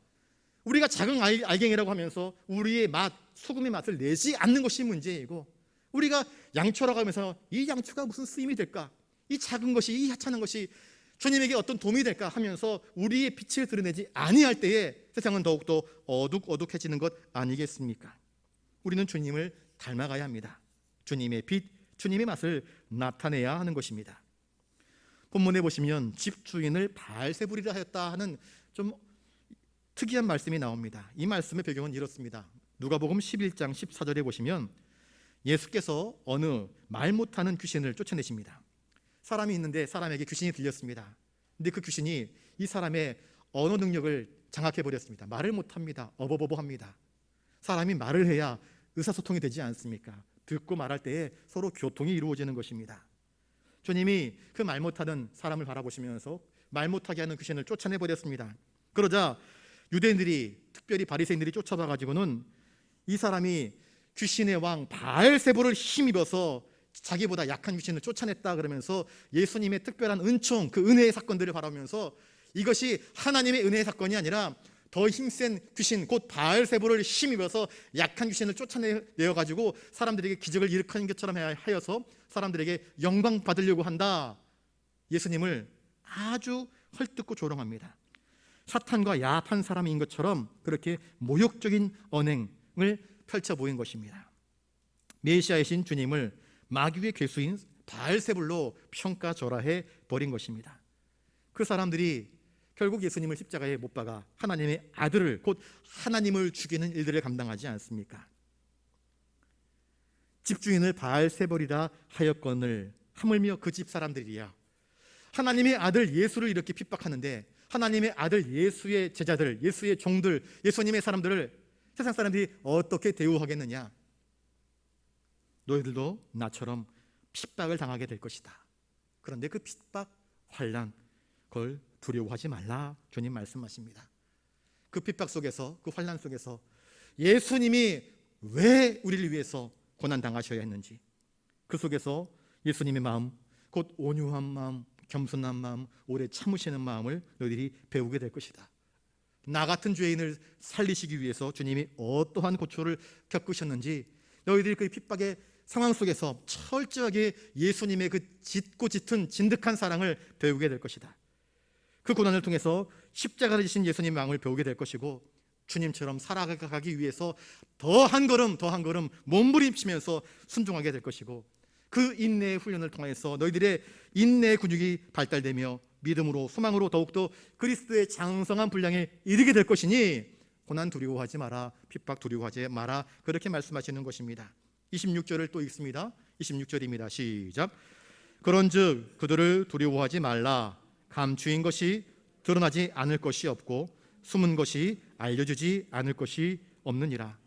우리가 작은 알갱이라고 하면서 우리의 맛, 소금의 맛을 내지 않는 것이 문제이고, 우리가 양초라고 하면서 이 양초가 무슨 쓰임이 될까? 이 작은 것이, 이 하찮은 것이 주님에게 어떤 도움이 될까 하면서 우리의 빛을 드러내지 아니할 때에 세상은 더욱더 어둑어둑해지는 것 아니겠습니까? 우리는 주님을 닮아가야 합니다. 주님의 빛, 주님의 맛을 나타내야 하는 것입니다. 본문에 보시면 집주인을 바알세불이라 하였다 하는 좀 특이한 말씀이 나옵니다. 이 말씀의 배경은 이렇습니다. 누가복음 11장 14절에 보시면 예수께서 어느 말 못하는 귀신을 쫓아내십니다. 사람이 있는데 사람에게 귀신이 들렸습니다. 근데 그 귀신이 이 사람의 언어 능력을 장악해 버렸습니다. 말을 못합니다. 어버버버합니다. 사람이 말을 해야 의사소통이 되지 않습니까? 듣고 말할 때에 서로 교통이 이루어지는 것입니다. 주님이 그 말 못하는 사람을 바라보시면서 말 못하게 하는 귀신을 쫓아내 버렸습니다. 그러자 유대인들이, 특별히 바리새인들이 쫓아와가지고는 이 사람이 귀신의 왕 바알세불을 힘입어서 자기보다 약한 귀신을 쫓아냈다 그러면서 예수님의 특별한 은총, 그 은혜의 사건들을 바라보면서 이것이 하나님의 은혜의 사건이 아니라 더 힘센 귀신, 곧 바알세불을 힘입어서 약한 귀신을 쫓아내어가지고 사람들에게 기적을 일으키는 것처럼 하여서 사람들에게 영광 받으려고 한다. 예수님을 아주 헐뜯고 조롱합니다. 사탄과 야합한 사람인 것처럼 그렇게 모욕적인 언행을 펼쳐 보인 것입니다. 메시아이신 주님을 마귀의 괴수인 바알세불로 평가절하해 버린 것입니다. 그 사람들이 결국 예수님을 십자가에 못 박아 하나님의 아들을, 곧 하나님을 죽이는 일들을 감당하지 않습니까? 집주인을 바알세불이라 하였거늘 하물며 그 집 사람들이야 하나님의 아들 예수를 이렇게 핍박하는데, 하나님의 아들 예수의 제자들, 예수의 종들, 예수님의 사람들을 세상 사람들이 어떻게 대우하겠느냐? 너희들도 나처럼 핍박을 당하게 될 것이다. 그런데 그 핍박, 환난, 그걸 두려워하지 말라 주님 말씀하십니다. 그 핍박 속에서, 그 환난 속에서 예수님이 왜 우리를 위해서 고난 당하셔야 했는지, 그 속에서 예수님의 마음, 곧 온유한 마음, 겸손한 마음, 오래 참으시는 마음을 너희들이 배우게 될 것이다. 나 같은 죄인을 살리시기 위해서 주님이 어떠한 고초를 겪으셨는지 너희들이 그 핍박의 상황 속에서 철저하게 예수님의 그 짙고 짙은 진득한 사랑을 배우게 될 것이다. 그 고난을 통해서 십자가를 지신 예수님의 마음을 배우게 될 것이고, 주님처럼 살아가기 위해서 더 한 걸음 몸부림치면서 순종하게 될 것이고, 그 인내의 훈련을 통해서 너희들의 인내의 근육이 발달되며 믿음으로, 소망으로 더욱더 그리스도의 장성한 분량에 이르게 될 것이니 고난 두려워하지 마라, 핍박 두려워하지 마라, 그렇게 말씀하시는 것입니다. 26절을 또 읽습니다. 26절입니다. 시작. 그런즉 그들을 두려워하지 말라. 감추인 것이 드러나지 않을 것이 없고 숨은 것이 알려주지 않을 것이 없느니라.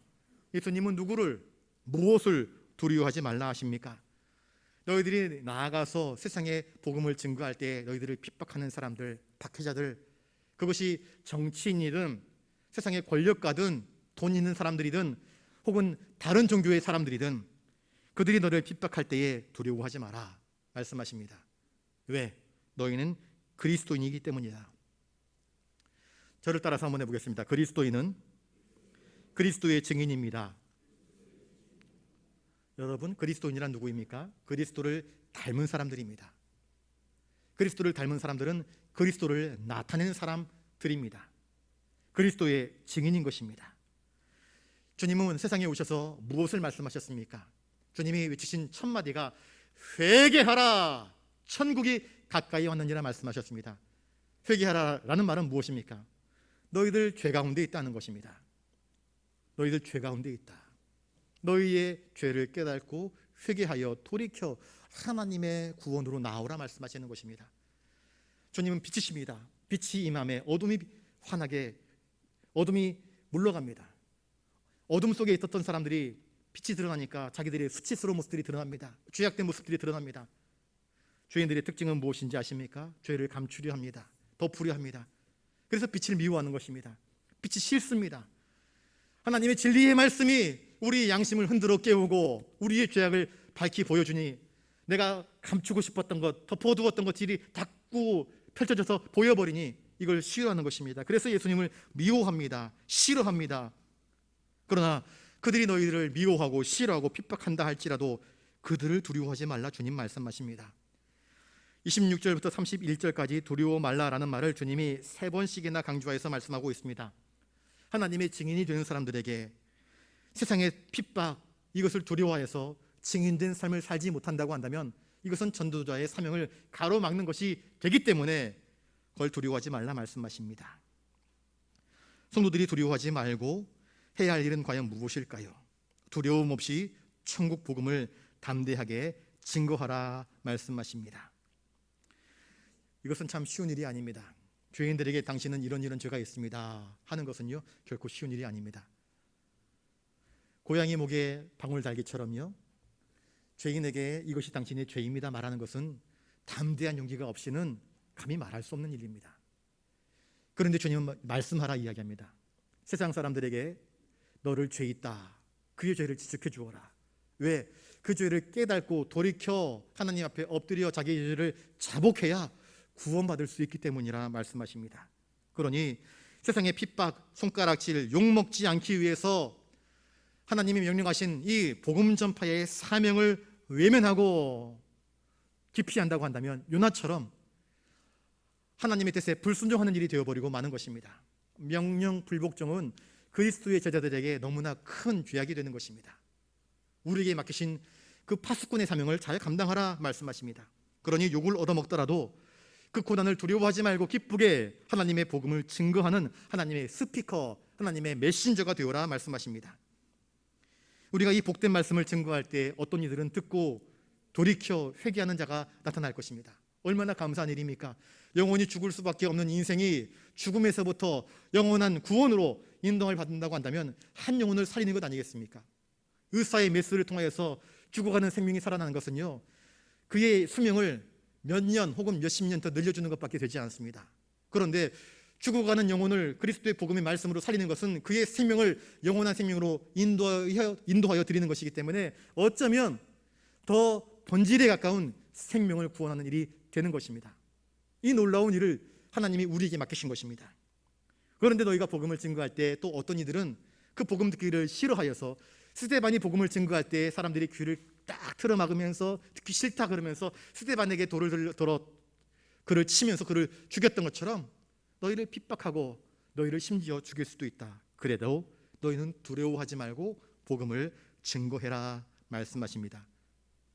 예수님은 누구를, 무엇을 두려워하지 말라 하십니까? 너희들이 나아가서 세상에 복음을 증거할 때 너희들을 핍박하는 사람들, 박해자들, 그것이 정치인이든 세상의 권력가든 돈 있는 사람들이든 혹은 다른 종교의 사람들이든 그들이 너를 핍박할 때에 두려워하지 마라 말씀하십니다. 왜? 너희는 그리스도인이기 때문이다. 저를 따라서 한번 해보겠습니다. 그리스도인은 그리스도의 증인입니다. 여러분, 그리스도인이란 누구입니까? 그리스도를 닮은 사람들입니다. 그리스도를 닮은 사람들은 그리스도를 나타내는 사람들입니다. 그리스도의 증인인 것입니다. 주님은 세상에 오셔서 무엇을 말씀하셨습니까? 주님이 외치신 첫 마디가 회개하라, 천국이 가까이 왔느니라 말씀하셨습니다. 회개하라라는 말은 무엇입니까? 너희들 죄 가운데 있다는 것입니다. 너희들 죄 가운데 있다. 너희의 죄를 깨닫고 회개하여 돌이켜 하나님의 구원으로 나오라 말씀하시는 것입니다. 주님은 빛이십니다. 빛이 임함에 어둠이 환하게, 어둠이 물러갑니다. 어둠 속에 있었던 사람들이 빛이 드러나니까 자기들의 수치스러운 모습들이 드러납니다. 죄악된 모습들이 드러납니다. 죄인들의 특징은 무엇인지 아십니까? 죄를 감추려 합니다. 덮으려 합니다. 그래서 빛을 미워하는 것입니다. 빛이 싫습니다. 하나님의 진리의 말씀이 우리의 양심을 흔들어 깨우고 우리의 죄악을 밝히 보여주니 내가 감추고 싶었던 것, 덮어두었던 것들이 닫고 펼쳐져서 보여버리니 이걸 싫어하는 것입니다. 그래서 예수님을 미워합니다. 싫어합니다. 그러나 그들이 너희들을 미워하고 싫어하고 핍박한다 할지라도 그들을 두려워하지 말라 주님 말씀하십니다. 26절부터 31절까지 두려워 말라라는 말을 주님이 3번씩이나 강조해서 말씀하고 있습니다. 하나님의 증인이 되는 사람들에게 세상의 핍박, 이것을 두려워해서 증인된 삶을 살지 못한다고 한다면 이것은 전도자의 사명을 가로막는 것이 되기 때문에 그걸 두려워하지 말라 말씀하십니다. 성도들이 두려워하지 말고 해야 할 일은 과연 무엇일까요? 두려움 없이 천국 복음을 담대하게 증거하라 말씀하십니다. 이것은 참 쉬운 일이 아닙니다. 죄인들에게 당신은 이런 죄가 있습니다 하는 것은요 결코 쉬운 일이 아닙니다. 고양이 목에 방울 달기처럼요 죄인에게 이것이 당신의 죄입니다 말하는 것은 담대한 용기가 없이는 감히 말할 수 없는 일입니다. 그런데 주님은 말씀하라 이야기합니다. 세상 사람들에게 너를 죄 있다, 그의 죄를 지적해 주어라. 왜? 그 죄를 깨닫고 돌이켜 하나님 앞에 엎드려 자기 죄를 자복해야 구원받을 수 있기 때문이라 말씀하십니다. 그러니 세상의 핍박, 손가락질, 욕먹지 않기 위해서 하나님이 명령하신 이 복음 전파의 사명을 외면하고 기피한다고 한다면 요나처럼 하나님의 뜻에 불순종하는 일이 되어버리고 마는 것입니다. 명령 불복종은 그리스도의 제자들에게 너무나 큰 죄악이 되는 것입니다. 우리에게 맡기신 그 파수꾼의 사명을 잘 감당하라 말씀하십니다. 그러니 욕을 얻어먹더라도 그 고난을 두려워하지 말고 기쁘게 하나님의 복음을 증거하는 하나님의 스피커, 하나님의 메신저가 되어라 말씀하십니다. 우리가 이 복된 말씀을 증거할 때 어떤 이들은 듣고 돌이켜 회개하는 자가 나타날 것입니다. 얼마나 감사한 일입니까? 영원히 죽을 수밖에 없는 인생이 죽음에서부터 영원한 구원으로 인도를 받는다고 한다면 한 영혼을 살리는 것 아니겠습니까? 의사의 메스를 통하여서 죽어가는 생명이 살아나는 것은요 그의 수명을 몇 년 혹은 몇십 년 더 늘려주는 것밖에 되지 않습니다. 그런데 죽어가는 영혼을 그리스도의 복음의 말씀으로 살리는 것은 그의 생명을 영원한 생명으로 인도하여 드리는 것이기 때문에 어쩌면 더 본질에 가까운 생명을 구원하는 일이 되는 것입니다. 이 놀라운 일을 하나님이 우리에게 맡기신 것입니다. 그런데 너희가 복음을 증거할 때 또 어떤 이들은 그 복음 듣기를 싫어하여서 스데반이 복음을 증거할 때 사람들이 귀를 딱 틀어막으면서 듣기 싫다 그러면서 스데반에게 돌을 들어 그를 치면서 그를 죽였던 것처럼 너희를 핍박하고 너희를 심지어 죽일 수도 있다. 그래도 너희는 두려워하지 말고 복음을 증거해라 말씀하십니다.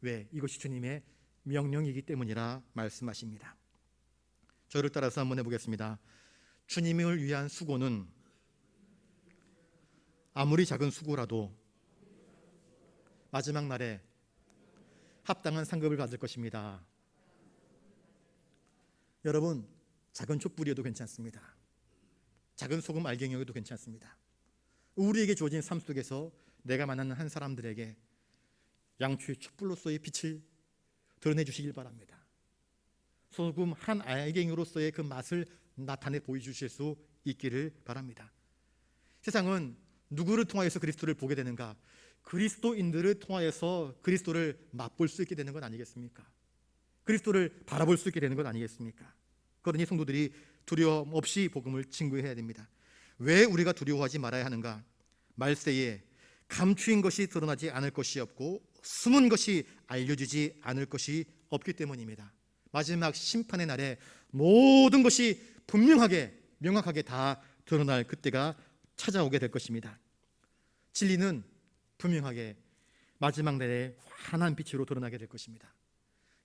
왜? 이것이 주님의 명령이기 때문이라 말씀하십니다. 저를 따라서 한번 해보겠습니다. 주님을 위한 수고는 아무리 작은 수고라도 마지막 날에 합당한 상급을 받을 것입니다. 여러분, 작은 촛불이어도 괜찮습니다. 작은 소금 알갱이여도 괜찮습니다. 우리에게 주어진 삶 속에서 내가 만나는 한 사람들에게 양초의 촛불로서의 빛을 드러내 주시길 바랍니다. 소금 한 알갱이로서의 그 맛을 나타내 보여주실 수 있기를 바랍니다. 세상은 누구를 통하여서 그리스도를 보게 되는가? 그리스도인들을 통하여서 그리스도를 맛볼 수 있게 되는 것 아니겠습니까? 그리스도를 바라볼 수 있게 되는 것 아니겠습니까? 그러니 성도들이 두려움 없이 복음을 증거해야 됩니다. 왜 우리가 두려워하지 말아야 하는가? 말세에 감추인 것이 드러나지 않을 것이 없고 숨은 것이 알려지지 않을 것이 없기 때문입니다. 마지막 심판의 날에 모든 것이 분명하게 명확하게 다 드러날 그때가 찾아오게 될 것입니다. 진리는 분명하게 마지막 날에 환한 빛으로 드러나게 될 것입니다.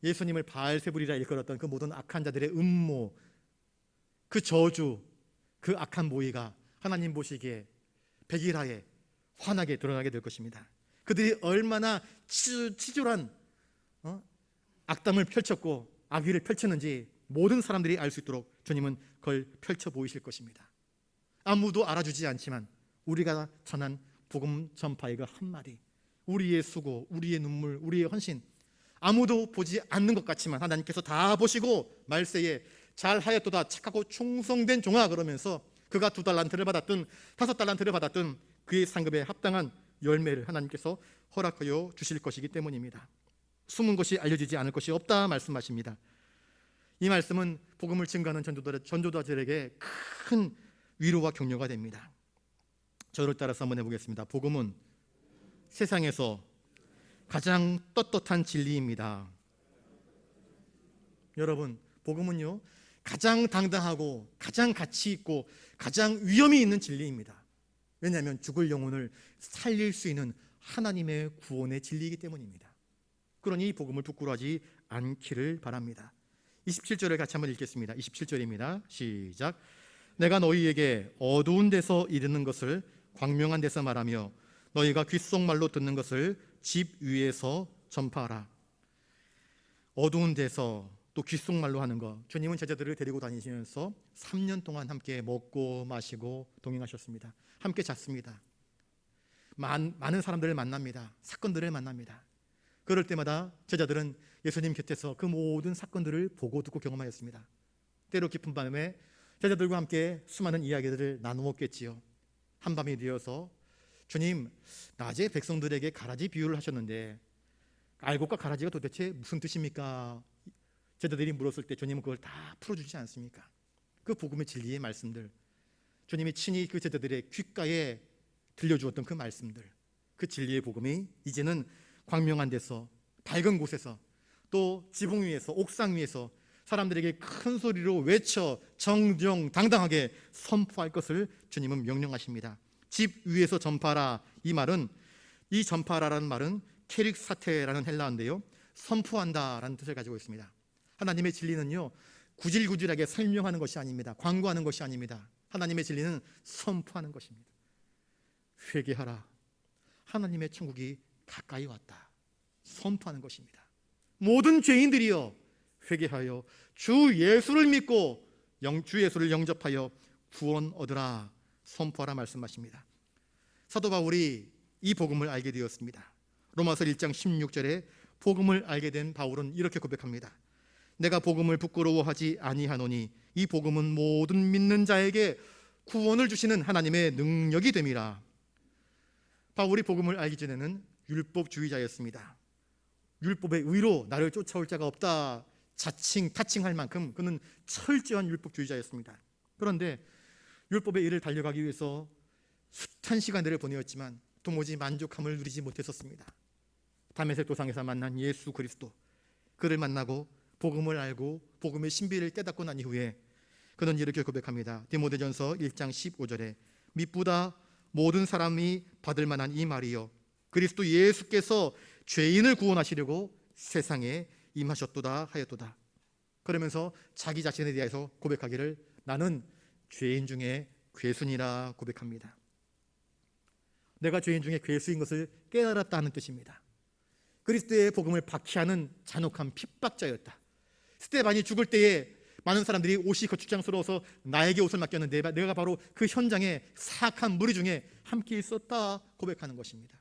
예수님을 바알세불이라 일컬었던 그 모든 악한 자들의 음모, 그 저주, 그 악한 모의가 하나님 보시기에 백일하에 환하게 드러나게 될 것입니다. 그들이 얼마나 치졸한 악담을 펼쳤고 악의를 펼쳤는지 모든 사람들이 알 수 있도록 주님은 그걸 펼쳐 보이실 것입니다. 아무도 알아주지 않지만 우리가 전한 복음 전파의 그 한마디, 우리의 수고, 우리의 눈물, 우리의 헌신, 아무도 보지 않는 것 같지만 하나님께서 다 보시고 말세에 잘하였도다 착하고 충성된 종아 그러면서 그가 2달란트를 받았든 5달란트를 받았든 그의 상급에 합당한 열매를 하나님께서 허락하여 주실 것이기 때문입니다. 숨은 것이 알려지지 않을 것이 없다 말씀하십니다. 이 말씀은 복음을 증거하는 전도자들에게 큰 위로와 격려가 됩니다. 저를 따라서 한번 해보겠습니다. 복음은 세상에서 가장 떳떳한 진리입니다. 여러분, 복음은요 가장 당당하고 가장 가치 있고 가장 위험이 있는 진리입니다. 왜냐하면 죽을 영혼을 살릴 수 있는 하나님의 구원의 진리이기 때문입니다. 그러니 이 복음을 부끄러워하지 않기를 바랍니다. 27절을 같이 한번 읽겠습니다. 27절입니다. 시작. 내가 너희에게 어두운 데서 이르는 것을 광명한 데서 말하며 너희가 귓속말로 듣는 것을 집 위에서 전파하라. 어두운 데서 또 귓속말로 하는 것, 주님은 제자들을 데리고 다니시면서 3년 동안 함께 먹고 마시고 동행하셨습니다. 함께 잤습니다. 많은 사람들을 만납니다. 사건들을 만납니다. 그럴 때마다 제자들은 예수님 곁에서 그 모든 사건들을 보고 듣고 경험하였습니다. 때로 깊은 밤에 제자들과 함께 수많은 이야기들을 나누었겠지요. 한밤이 되어서 주님, 낮에 백성들에게 가라지 비유를 하셨는데 알곡과 가라지가 도대체 무슨 뜻입니까? 제자들이 물었을 때 주님은 그걸 다 풀어주지 않습니까? 그 복음의 진리의 말씀들, 주님이 친히 그 제자들의 귓가에 들려주었던 그 말씀들, 그 진리의 복음이 이제는 광명한 데서, 밝은 곳에서, 또 지붕 위에서, 옥상 위에서 사람들에게 큰 소리로 외쳐 정정당당하게 선포할 것을 주님은 명령하십니다. 집 위에서 전파하라. 이 말은, 이 전파하라라는 말은 케릭사테라는 헬라어인데요, 선포한다라는 뜻을 가지고 있습니다. 하나님의 진리는요 구질구질하게 설명하는 것이 아닙니다. 광고하는 것이 아닙니다. 하나님의 진리는 선포하는 것입니다. 회개하라. 하나님의 천국이 가까이 왔다. 선포하는 것입니다. 모든 죄인들이여 회개하여 주 예수를 믿고 주 예수를 영접하여 구원 얻으라. 선포하라 말씀하십니다. 사도 바울이 이 복음을 알게 되었습니다. 로마서 1장 16절에 복음을 알게 된 바울은 이렇게 고백합니다. 내가 복음을 부끄러워하지 아니하노니 이 복음은 모든 믿는 자에게 구원을 주시는 하나님의 능력이 됨이라. 바울이 복음을 알기 전에는 율법주의자였습니다. 율법의 의로 나를 쫓아올 자가 없다 타칭할 만큼 그는 철저한 율법주의자였습니다. 그런데 율법의 일을 달려가기 위해서 숱한 시간들을 보내었지만 도무지 만족함을 누리지 못했었습니다. 다메섹 도상에서 만난 예수 그리스도, 그를 만나고 복음을 알고 복음의 신비를 깨닫고 난 이후에 그는 이렇게 고백합니다. 디모데전서 1장 15절에 미쁘다 모든 사람이 받을 만한 이 말이요 그리스도 예수께서 죄인을 구원하시려고 세상에 임하셨도다 하였도다. 그러면서 자기 자신에 대해서 고백하기를 나는 죄인 중에 괴순이라 고백합니다. 내가 죄인 중에 괴수인 것을 깨달았다는 뜻입니다. 그리스도의 복음을 박해하는 잔혹한 핍박자였다. 스데반이 죽을 때에 많은 사람들이 옷이 거추장스러워서 나에게 옷을 맡겼는데 내가 바로 그 현장에 사악한 무리 중에 함께 있었다 고백하는 것입니다.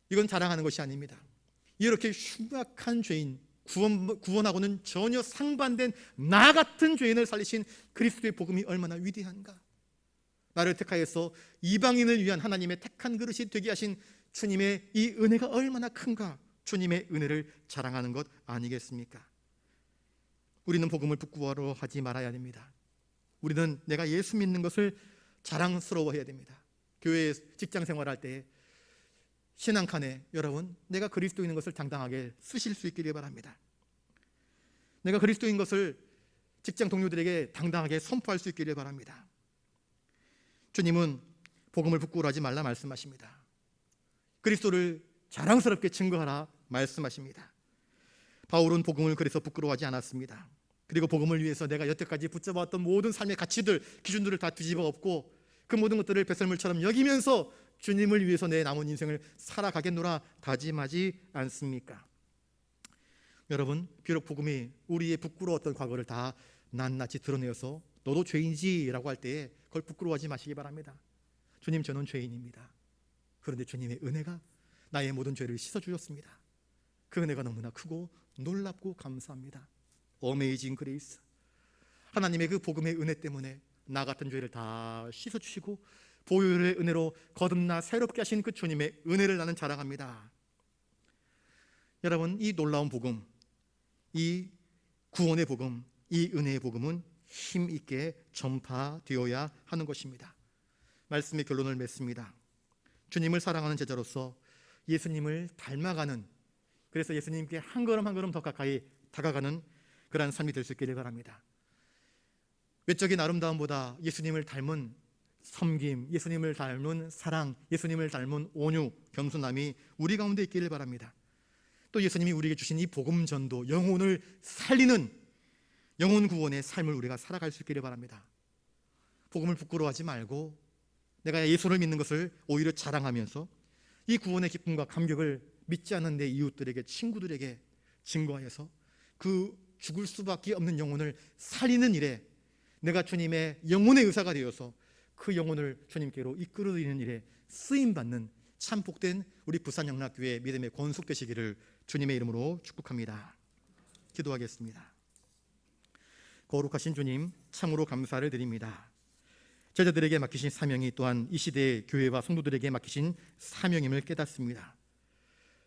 이건 자랑하는 것이 아닙니다. 이렇게 흉악한 죄인, 구원하고는 전혀 상반된 나 같은 죄인을 살리신 그리스도의 복음이 얼마나 위대한가. 나를 택하여서 이방인을 위한 하나님의 택한 그릇이 되게 하신 주님의 이 은혜가 얼마나 큰가. 주님의 은혜를 자랑하는 것 아니겠습니까? 우리는 복음을 부끄러워하지 말아야 됩니다. 우리는 내가 예수 믿는 것을 자랑스러워해야 됩니다. 교회 직장 생활할 때 신앙 칸에 여러분 내가 그리스도인인 것을 당당하게 쓰실 수 있기를 바랍니다. 내가 그리스도인 것을 직장 동료들에게 당당하게 선포할 수 있기를 바랍니다. 주님은 복음을 부끄러워하지 말라 말씀하십니다. 그리스도를 자랑스럽게 증거하라 말씀하십니다. 바울은 복음을 그래서 부끄러워하지 않았습니다. 그리고 복음을 위해서 내가 여태까지 붙잡아왔던 모든 삶의 가치들, 기준들을 다 뒤집어 엎고 그 모든 것들을 배설물처럼 여기면서 주님을 위해서 내 남은 인생을 살아가겠노라 다짐하지 않습니까? 여러분, 비록 복음이 우리의 부끄러웠던 과거를 다 낱낱이 드러내어서 너도 죄인이지라고 할 때에 그걸 부끄러워하지 마시기 바랍니다. 주님, 저는 죄인입니다. 그런데 주님의 은혜가 나의 모든 죄를 씻어주셨습니다. 그 은혜가 너무나 크고 놀랍고 감사합니다. 어메이징 그레이스. 하나님의 그 복음의 은혜 때문에 나 같은 죄를 다 씻어주시고 보혈의 은혜로 거듭나 새롭게 하신 그 주님의 은혜를 나는 자랑합니다. 여러분, 이 놀라운 복음, 이 구원의 복음, 이 은혜의 복음은 힘있게 전파되어야 하는 것입니다. 말씀의 결론을 맺습니다. 주님을 사랑하는 제자로서 예수님을 닮아가는, 그래서 예수님께 한 걸음 한 걸음 더 가까이 다가가는 그러한 삶이 될 수 있기를 바랍니다. 외적인 아름다움보다 예수님을 닮은 섬김, 예수님을 닮은 사랑, 예수님을 닮은 온유, 겸손함이 우리 가운데 있기를 바랍니다. 또 예수님이 우리에게 주신 이 복음 전도, 영혼을 살리는 영혼 구원의 삶을 우리가 살아갈 수 있기를 바랍니다. 복음을 부끄러워하지 말고 내가 예수를 믿는 것을 오히려 자랑하면서 이 구원의 기쁨과 감격을 믿지 않는 내 이웃들에게, 친구들에게 증거하여서 그 죽을 수밖에 없는 영혼을 살리는 일에 내가 주님의 영혼의 의사가 되어서 그 영혼을 주님께로 이끌어드리는 일에 쓰임받는 참 복된 우리 부산영락교회 믿음의 권속 되시기를 주님의 이름으로 축복합니다. 기도하겠습니다. 거룩하신 주님, 참으로 감사를 드립니다. 제자들에게 맡기신 사명이 또한 이 시대의 교회와 성도들에게 맡기신 사명임을 깨닫습니다.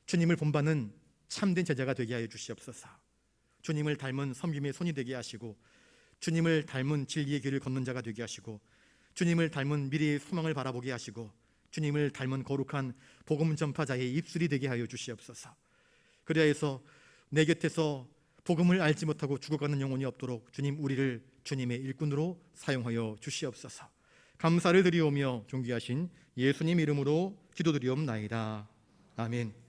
주님을 본받는 참된 제자가 되게 하여 주시옵소서. 주님을 닮은 섬김의 손이 되게 하시고, 주님을 닮은 진리의 길을 걷는 자가 되게 하시고, 주님을 닮은 미래의 소망을 바라보게 하시고, 주님을 닮은 거룩한 복음 전파자의 입술이 되게 하여 주시옵소서. 그리하여서 내 곁에서 복음을 알지 못하고 죽어가는 영혼이 없도록 주님, 우리를 주님의 일꾼으로 사용하여 주시옵소서. 감사를 드리오며 존귀하신 예수님 이름으로 기도드리옵나이다. 아멘.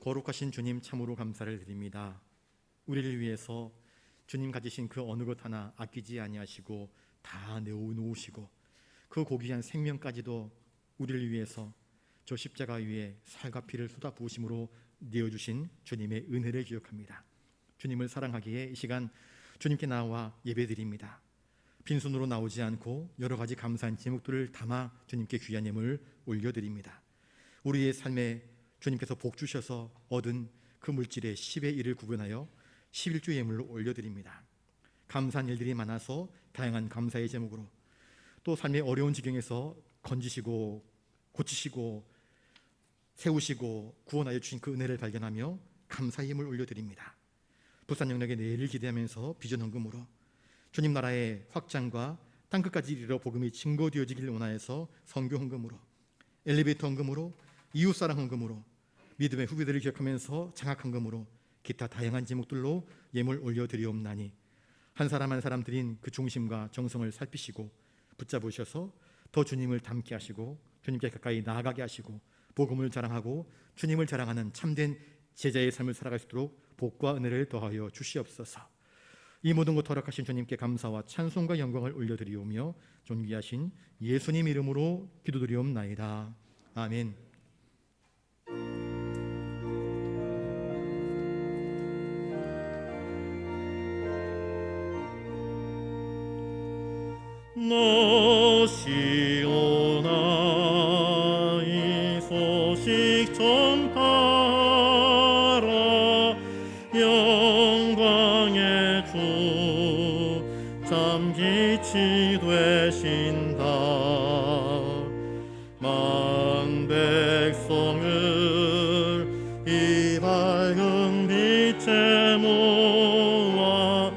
거룩하신 주님, 참으로 감사를 드립니다. 우리를 위해서 주님 가지신 그 어느 것 하나 아끼지 아니하시고 다 내어놓으시고 그 고귀한 생명까지도 우리를 위해서 저 십자가 위에 살과 피를 쏟아부으심으로 내어주신 주님의 은혜를 기억합니다. 주님을 사랑하기에 이 시간 주님께 나와 예배드립니다. 빈손으로 나오지 않고 여러 가지 감사한 제목들을 담아 주님께 귀한 예물 올려드립니다. 우리의 삶에 주님께서 복 주셔서 얻은 그 물질의 10의 1을 구분하여 11주 예물로 올려드립니다. 감사한 일들이 많아서 다양한 감사의 제목으로, 또 삶의 어려운 지경에서 건지시고 고치시고 세우시고 구원하여 주신 그 은혜를 발견하며 감사의 예물 올려드립니다. 부산영락의 내일을 기대하면서 비전 헌금으로 주님 나라의 확장과 땅끝까지 이르러 복음이 증거되어지길 원하여서 선교 헌금으로, 엘리베이터 헌금으로, 이웃사랑 헌금으로, 믿음의 후배들을 기억하면서 장학 헌금으로, 기타 다양한 제목들로 예물 올려드리옵나니 한 사람 한 사람 드린 그 중심과 정성을 살피시고 붙잡으셔서 더 주님을 닮게 하시고 주님께 가까이 나아가게 하시고 복음을 자랑하고 주님을 자랑하는 참된 제자의 삶을 살아갈 수 있도록 복과 은혜를 더하여 주시옵소서. 이 모든 것 허락하신 주님께 감사와 찬송과 영광을 올려드리오며 존귀하신 예수님 이름으로 기도드리옵나이다. 아멘. 너시오나 이 소식 전하라. 영광의 주 참 빛이 되신다. 만 백성을 이 밝은 빛에 모아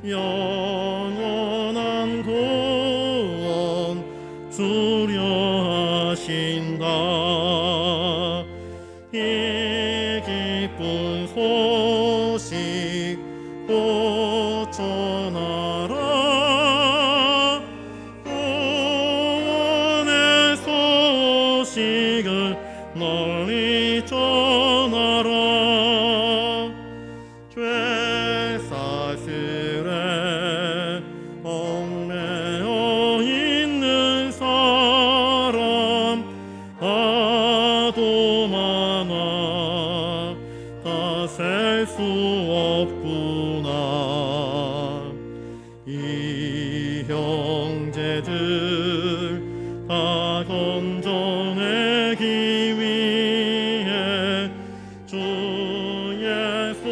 영원한 구원 주려 하신다. 이 기쁜 소식 곧 전하라. 구원의 소식을 널리 전하라. 죄 사슬에 얽매여 있는 사람 하도 많아 다 셀 수 없구나. 이 형제들 다 건져내기 위해 주 예수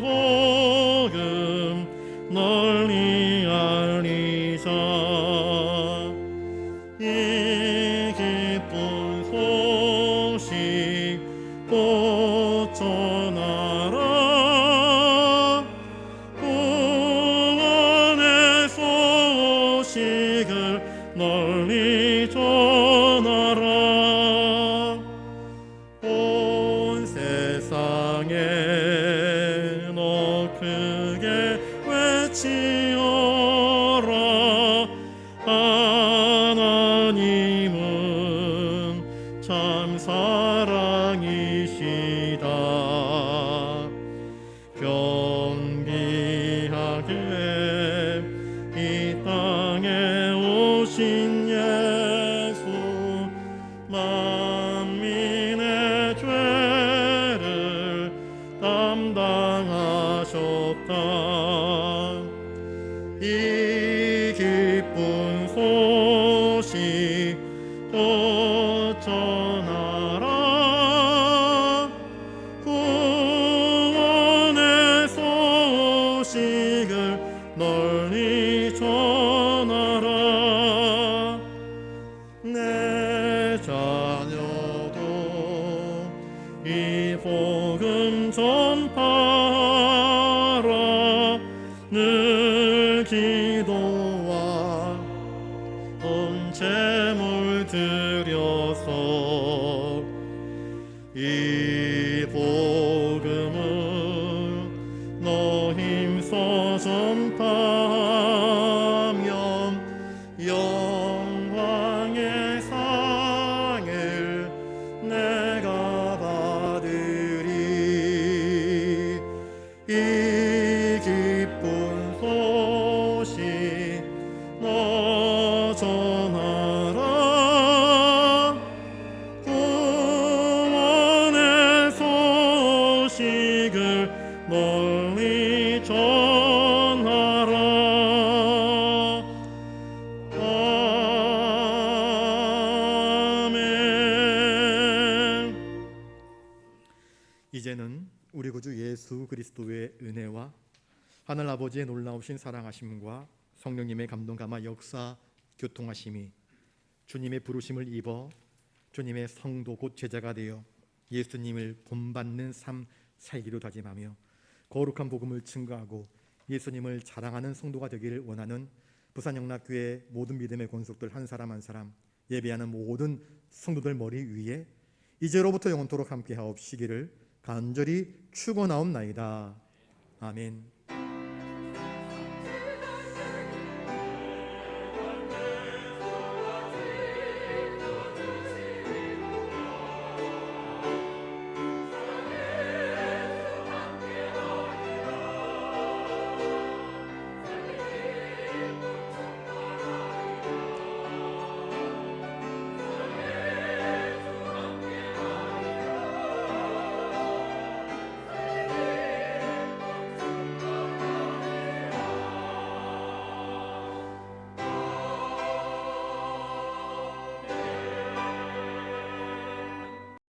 복음 널리 알리자. 이 기쁜 소식 곧 전하라. 구원의 소식을 널리 전하라. 온 세상에 너 크게 외치어라. 하나님은 참 사랑이시다. 경비하게 이 땅에 오신 예수 만민의 죄를 담당하셨다. 이 기쁜 소식 곧 전하라. 구원의 소식을 널리 전하라. 내 자녀도 이 복음 전파하라. 늘 기도와 온 재물 드려서 이 복음을 너 힘써 전파하면 영광의 상을 내가 받으리. 이 기쁜 소식 너 전하라. 구원의 소식을 널리 전하라. 아멘. 이제는 우리 구주 예수 그리스도의 은혜와 하늘 아버지의 놀라우신 사랑하심과 성령님의 감동 감화 역사 교통하심이 주님의 부르심을 입어 주님의 성도 곧 제자가 되어 예수님을 본받는 삶 살기로 다짐하며 거룩한 복음을 증거하고 예수님을 자랑하는 성도가 되기를 원하는 부산영락교회 모든 믿음의 권속들 한 사람 한 사람 예배하는 모든 성도들 머리 위에 이제로부터 영원토록 함께 하옵시기를 간절히 축원하옵나이다. 아멘.